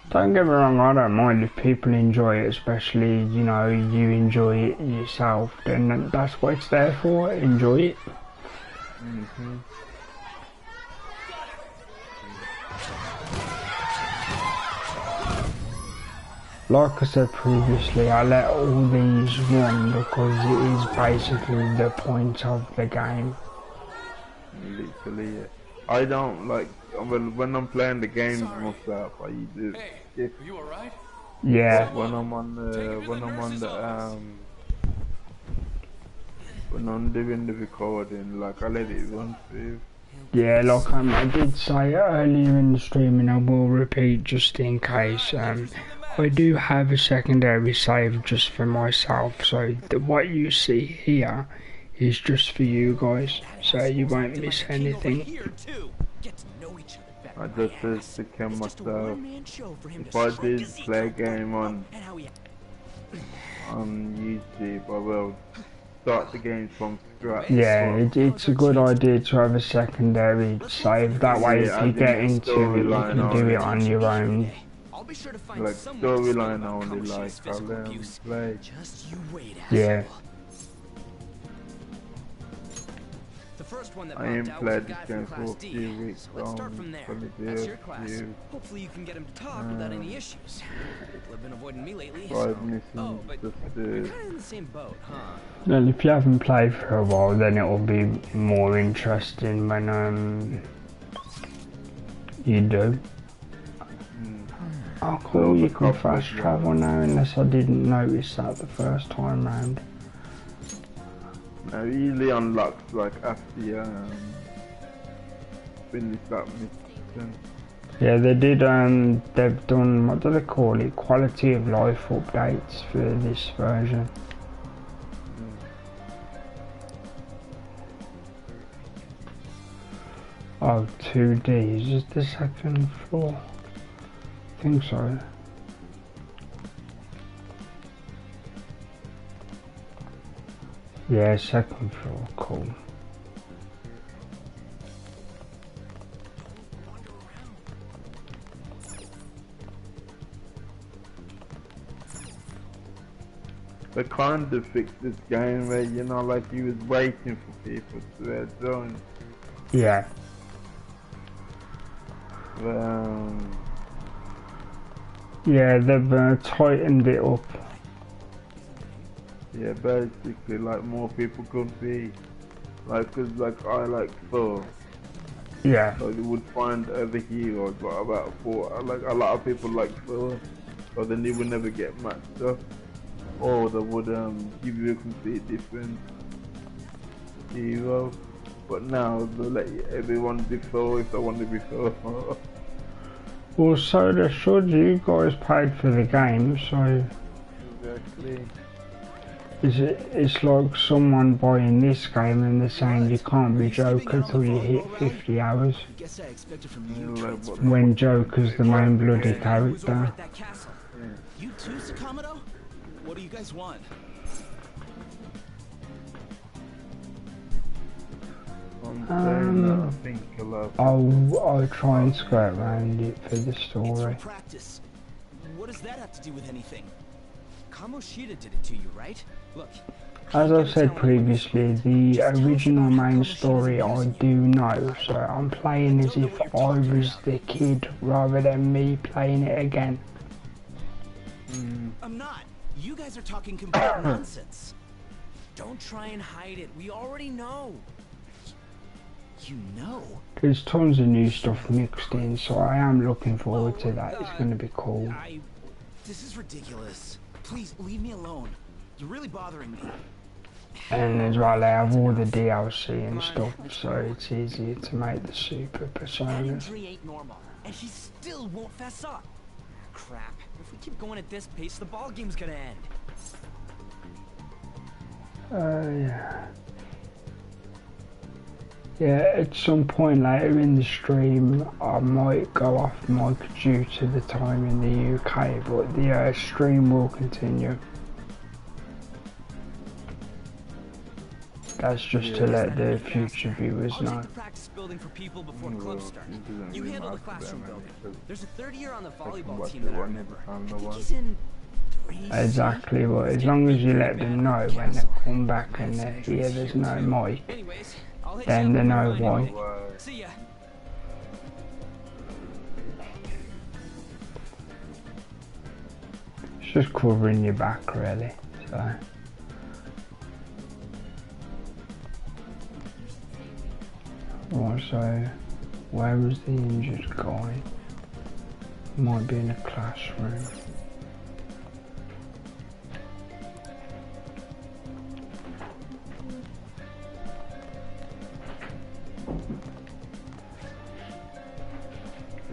Don't get me wrong, I don't mind if people enjoy it, especially, you know, you enjoy it yourself, then that's what it's there for, enjoy it. Like I said previously, I let all these run because it is basically the point of the game. Literally, yeah. I don't like when I'm playing the games myself. I use it. Are you alright? Yeah. When I'm doing the recording, like I let it run through. Yeah, like I did say earlier in the stream, and I will repeat just in case. I do have a secondary save just for myself, so what you see here is just for you guys, so you won't miss anything. I just secure myself. If I did play a game on YouTube, I will start the game from scratch. Yeah, it's a good idea to have a secondary save. That way, if you get into it, you can do it on your own. Like storyline only, like I'll play. Yeah. I ain't played this game for a few weeks, so I'm gonna do a few. Hopefully you can get him to talk without any issues. People have been avoiding me lately. 5 missions just to... Kind of in the same boat, huh? And if you haven't played for a while, then it will be more interesting when you do. Oh cool, you can fast travel now, unless I didn't notice that the first time round. Now it usually unlocks like after you finish that mission. Yeah, they did, they've done, what do they call it, quality of life updates for this version. Oh, 2D, is this the second floor? I think so. Yeah, second floor, cool. They kind of fixed this game where, you know, like you was waiting for people to join. Yeah. Yeah, they've tightened it up. Yeah, basically, like more people could be, like, cause like I like Thor. Yeah. So you would find other heroes, but about 4, like a lot of people like Thor, so then they would never get matched up, or they would give you a complete different hero. But now they let everyone be Thor if they want to be Thor. Well, so they should. You guys paid for the game, so Exactly. it's like someone buying this game and they're saying you can't be Joker till you hit 50 hours. Guess I expected from you When Joker's the main bloody character. You too, Sakamoto? What do you guys want? I'll try and skirt around it for the story. Practice. What does that have to do with anything? Kamoshida did it to you, right? Look. As I said previously, the original main story I do know, so I'm playing as if I was the kid rather than me playing it again. I'm not. You guys are talking complete nonsense. Don't try and hide it. We already know. You know? There's tons of new stuff mixed in, so I am looking forward to that. It's going to be cool. This is ridiculous. Please leave me alone. You're really bothering me. And as well, they have all the DLC and stuff, so it's easier to make the super personas. Injury ain't normal, and she still won't fess up. Crap. If we keep going at this pace, the ball game's gonna end. Yeah. Yeah, at some point later in the stream, I might go off mic due to the time in the UK, but the stream will continue. That's just to let the future viewers know. I'll take the practice building for people before club starts. You handle the classroom building. There's a third year on the volleyball team that I remember. I think he's in 3 Exactly, but as long as you let them know when they come back and they hear there's no mic, then they know why. See ya. It's just covering your back really, so. Also, where was the injured guy? Might be in a classroom.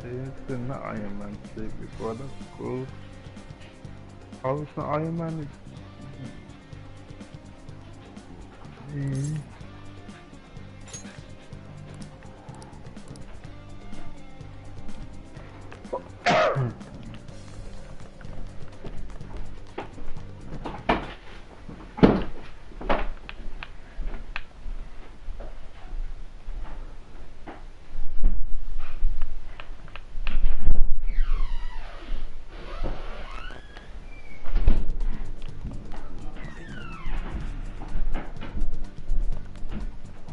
It's in the Iron Man suit before, that's cool. Oh, it's not Iron Man, it's...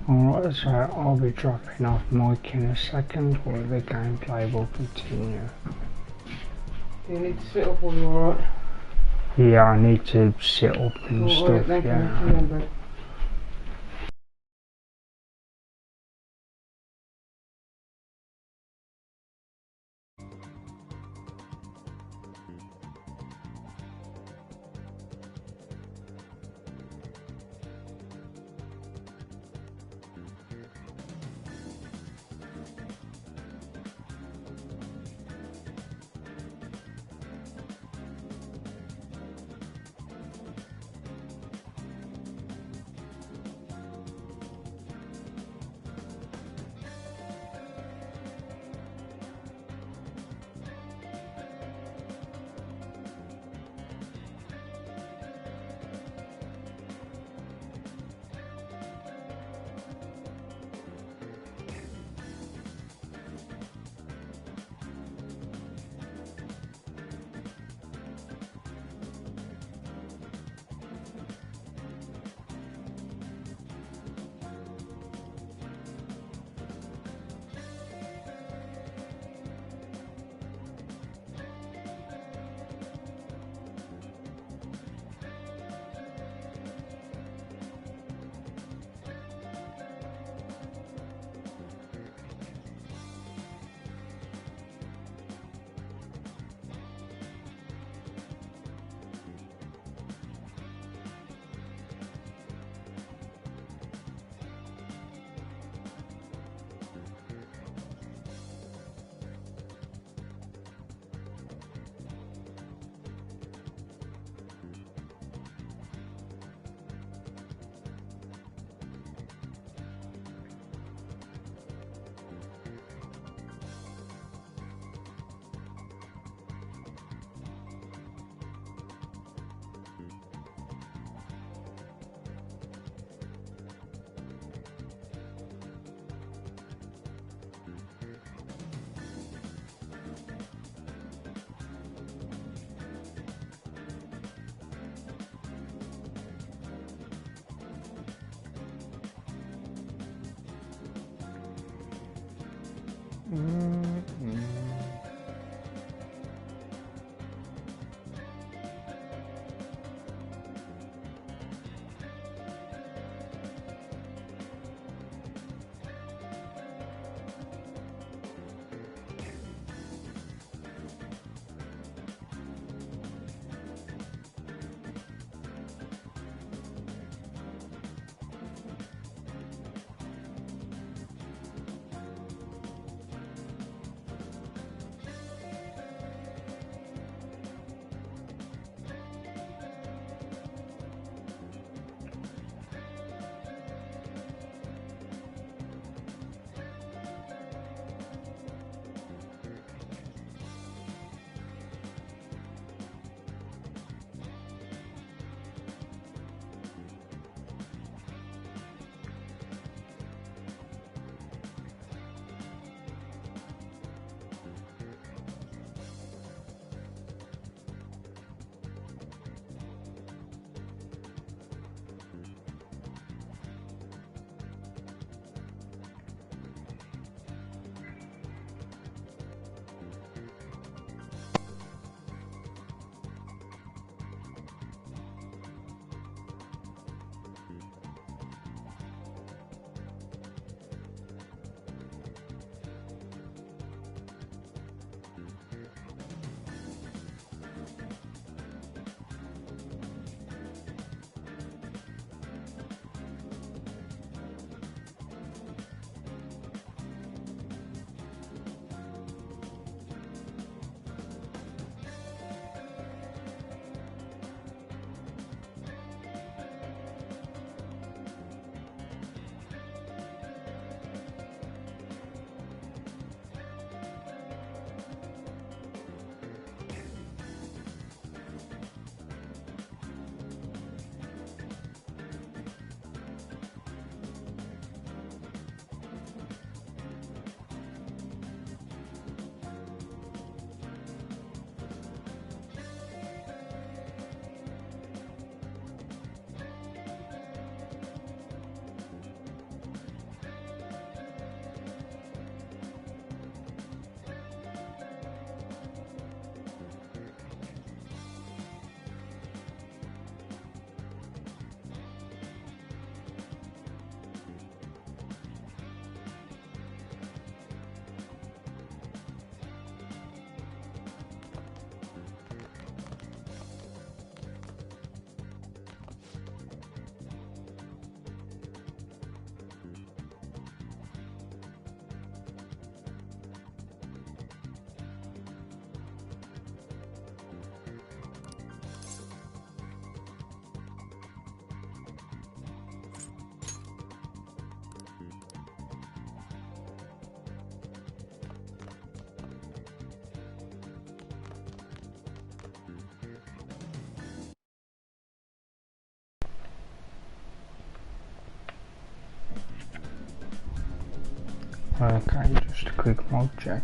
Alright, so I'll be dropping off mic in a second, but the gameplay will continue. You need to sit up, or you alright? Yeah, I need to sit up and stuff, yeah. Okay, just a quick mod check.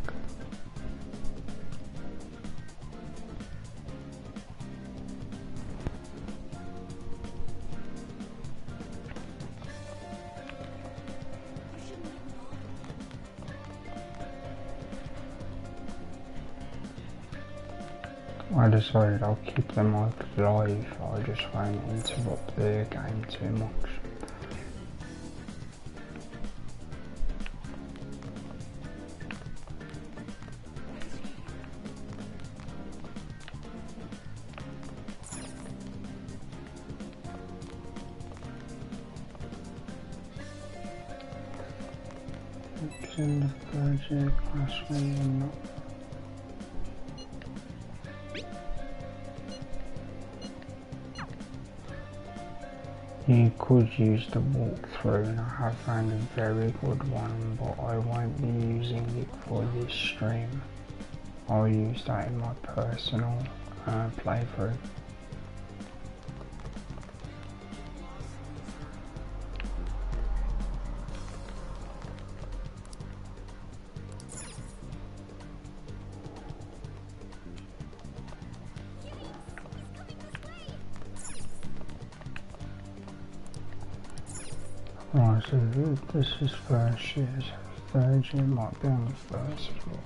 I decided I'll keep the mic live, I just won't interrupt the game too much. It's in the project last week or not. You could use the walkthrough, and I have found a very good one, but I won't be using it for this stream. I'll use that in my personal playthrough. Right, so this is first year's third gym, might be on the first floor.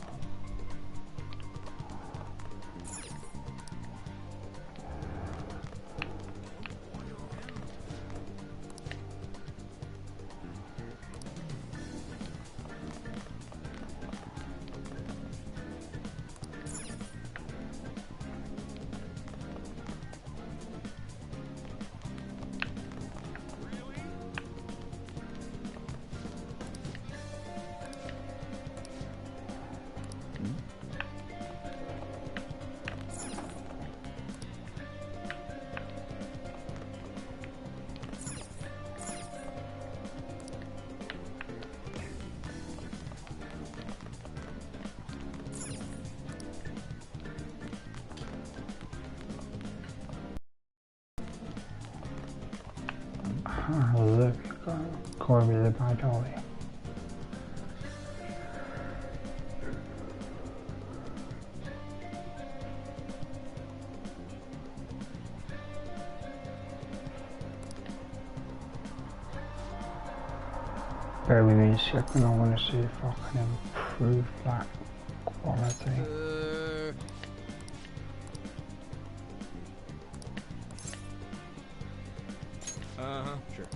Oh, look, Corby the bad boy. Bear with me a second, I want to see if I can improve that quality. Sure.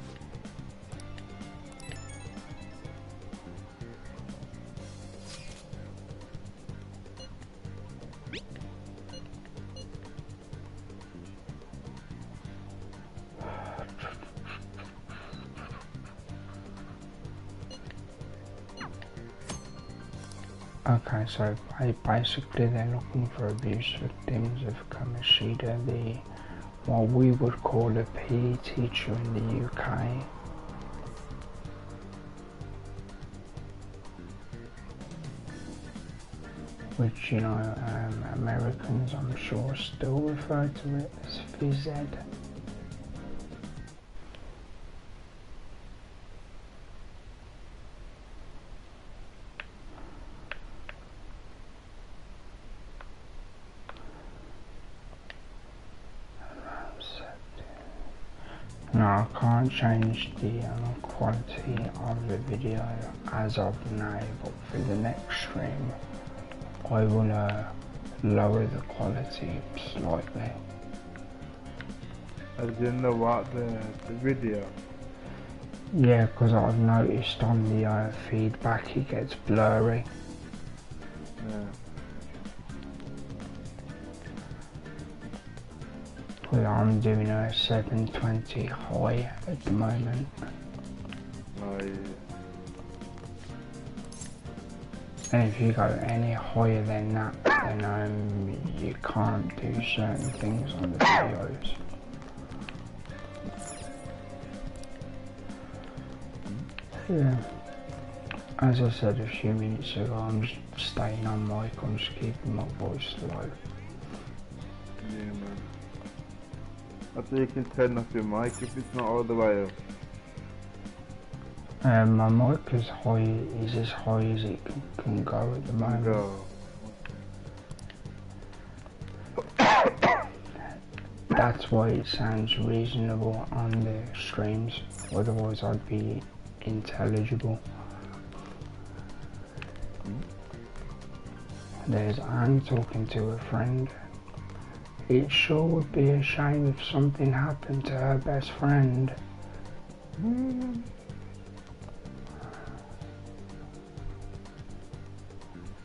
Okay, so basically they're looking for abuse victims of Kamoshida, what we would call a PE teacher in the UK. Which, you know, Americans, I'm sure, still refer to it as phys ed. Now I can't change the quality of the video as of now, but for the next stream I will lower the quality slightly. As in the video? Yeah, because I've noticed on the feedback it gets blurry. Yeah. Well, I'm doing a 720 high at the moment. Oh, yeah. And if you go any higher than that, then you can't do certain things on the videos. Yeah. As I said a few minutes ago, I'm just staying on mic, I'm just keeping my voice low. Yeah, man. I think you can turn off your mic if it's not all the way up. My mic is as high as it can go at the moment. That's why it sounds reasonable on the streams, otherwise I'd be intelligible. I'm talking to a friend. It sure would be a shame if something happened to her best friend.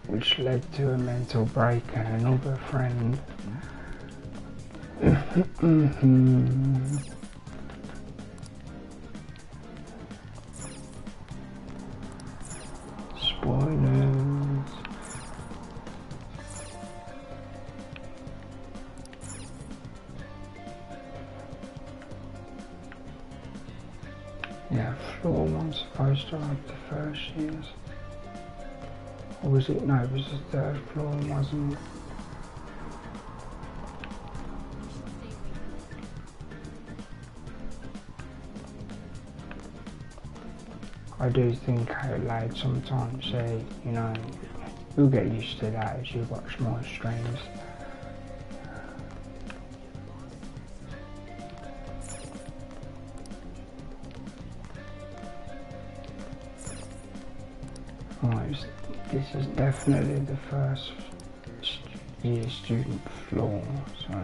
Which led to a mental break and another friend. Spoilers. Yeah, floor one's supposed to have the first years. Or was it? No, it was the third floor, wasn't it? I do think out loud sometimes, you know, you'll get used to that as you watch more streams. Right, this is definitely the first year student floor, so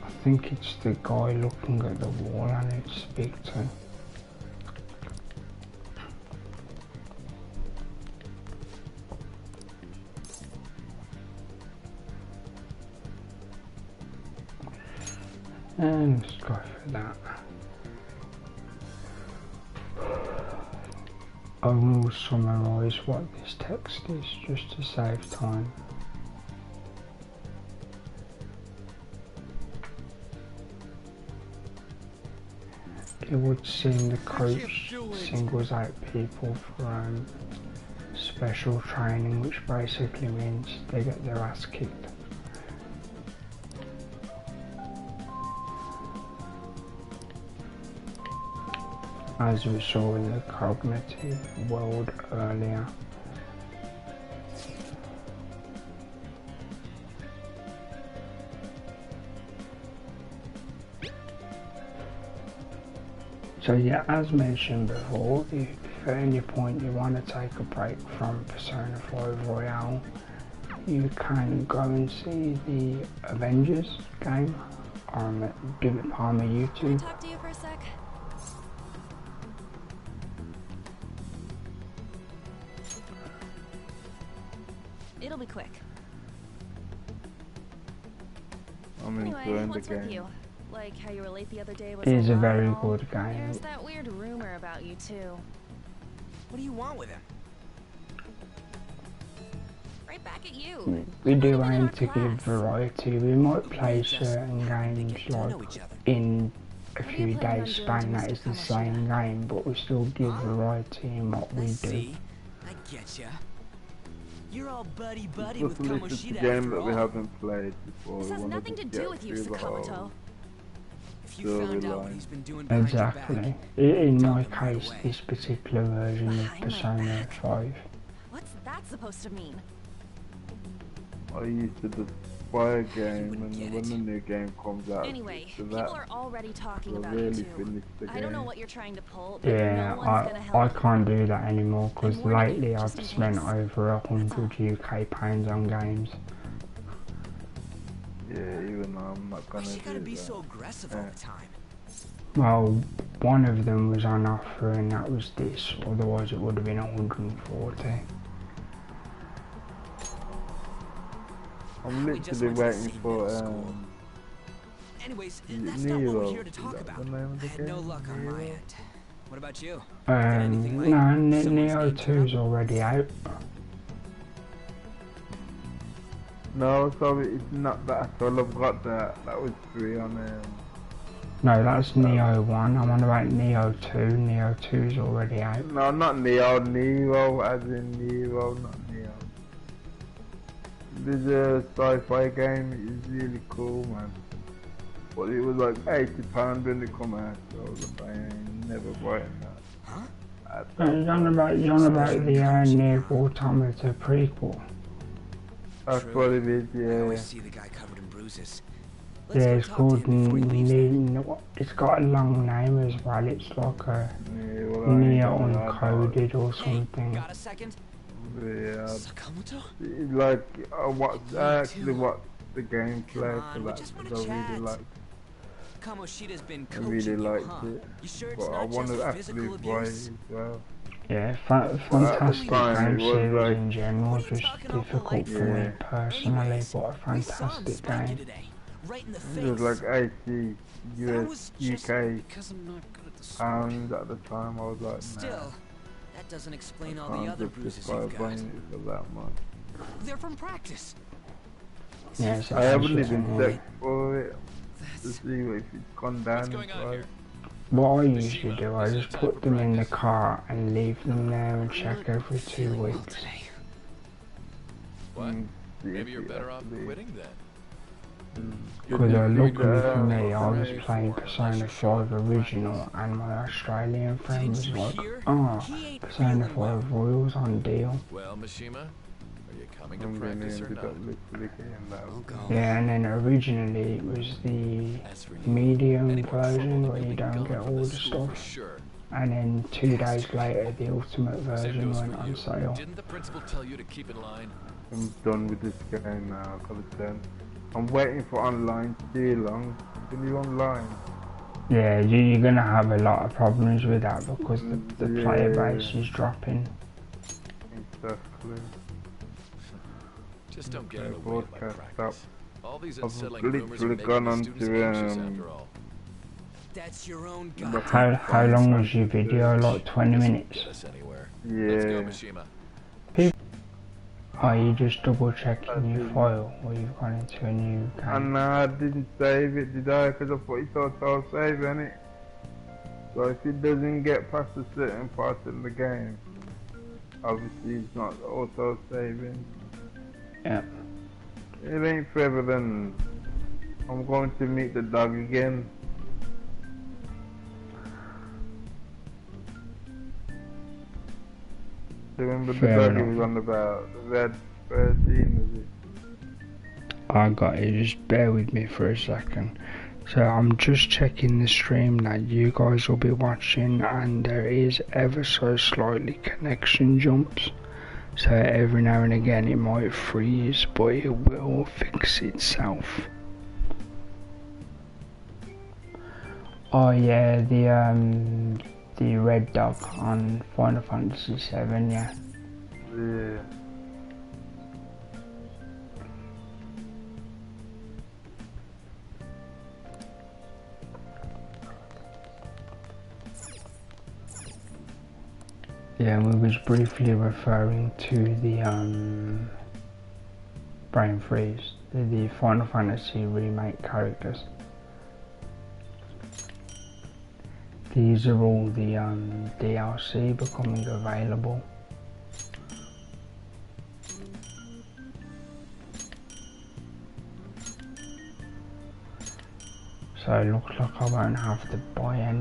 I think it's the guy looking at the wall I need to speak to. And let's go for that. I will summarise what this text is just to save time. It would seem the coach singles out people for special training, which basically means they get their ass kicked. As we saw in the cognitive world earlier. So yeah, as mentioned before, if at any point you want to take a break from Persona 5 Royale, you can go and see the Avengers game on Give It Palmer YouTube. Can I talk to you for a sec? It'll be quick. I'm anyway, enjoying what's the with game. you? Like how you were late the other day was It is a very while. good game. There's that weird rumor about you too. What do you want with him? Right back at you. We do aim to give variety. We might play certain games like in a few days span that is the same game, but we still give variety in what we do. See, I get ya. You're all buddy-buddy with It's a Kamoshida game after that we all. haven't played before. This has We wanna nothing to just do get with you, through the whole Sakamoto. If you found out what he's been doing behind your back, Exactly. In my case, this particular version of Behind my Persona back? 5. What's that supposed to mean? I used to just buy a game, and when the new game comes out, Anyway, to people that, are already talking we'll about really you too. finish the I don't know game. what you're trying to pull, but Yeah, no one's gonna help I you. can't do that anymore because I'm warning you, lately I've just in spent case. over £100 UK on games. Yeah, even though I'm not why gonna you gotta do be that. so aggressive all the time? Well, one of them was on offer and that was this, otherwise it would have been 140. I'm We just literally went to the waiting same for middle school. Anyways, is it that's not what we're Nero? here to Is talk that about. the name of I the had no game? luck on my Nero? end. What about you? No, someone's Neo name 2's already out. No, sorry, it's not that. Well, I've got that. That was free on No, that's Neo 1. I'm on about Neo 2. Neo 2's already out. No, not Neo. Nero, as in Nero, not Neo. There's a sci-fi game. It's really cool, man. But it was like £80 when it come out. So I was like, I ain't never buying that. Huh? You're on about the Near Automata prequel. That's what it is, I yeah. always see the guy covered in bruises. Yeah, go it's talk to called him before he leaves. It's got a long name as well. It's like a Yeah, well, I ain't Near gonna lie about it. Uncoded or Hey, something. got a second? Yeah, Sakamoto? it's like I actually watched the gameplay Come for on, we that just because wanna I really chat. liked Kamoshida's been I coaching really you, liked huh? it. You sure it's But I not just wanted to actually physical buy it abuse? as well. Yeah, at the fantastic time, game it was series like- in general, What are you just talking all difficult polite for for? me Yeah. personally, Anyways, but a we saw him fantastic spike you game. today, right in the face. It was like 80 That was just UK Because I'm not good at the sport. pounds at the time. I was like, Still, that doesn't explain nah, all the I other can't bruises justify you've got. buying it for that much. They're from practice. Yes, I haven't that's even just- checked for it to see if it's gone down in going on price. here? What I usually do, I just put them in the car and leave them there and check every 2 Feeling well weeks. today. What? Mm, Maybe you're yeah, better off actually. quitting then. Because luckily for me, I was Right. playing Persona 5 Original and my Australian friend was like, oh, Persona 5 Royals on deal. Well, Mishima, Are you coming to practice or not? Yeah, and then originally it was the medium version where you don't get all the stuff. And then 2 days later the ultimate version went on sale. Didn't the principal tell you to keep in line? I'm done with this game now, I'm waiting for online too long. Can you online? Yeah, you're gonna have a lot of problems with that because the player base is dropping. Exactly. Just don't get in the way of my practice. All these I've unsettling rumors are literally making gone the on students to anxious after all. That's your own How long was your video? Like 20 minutes? Yeah. Let's go, Mishima. Are you just double checking your file or you've gone into a new game? And I didn't save it, did I? Because I thought you thought I'll save it. So if it doesn't get past a certain part of the game, obviously it's not auto saving. Yeah. It ain't forever then. I'm going to meet the dog again. Remember the dog he was on about? The red 13, was it? I got it, just bear with me for a second. So I'm just checking the stream that you guys will be watching, and there is ever so slightly connection jumps. So every now and again it might freeze, but it will fix itself. Oh yeah, the red dog on Final Fantasy VII, yeah. Yeah. Yeah, we was briefly referring to the brain freeze, the Final Fantasy remake characters. These are all the DLC becoming available. So it looks like I won't have to buy any.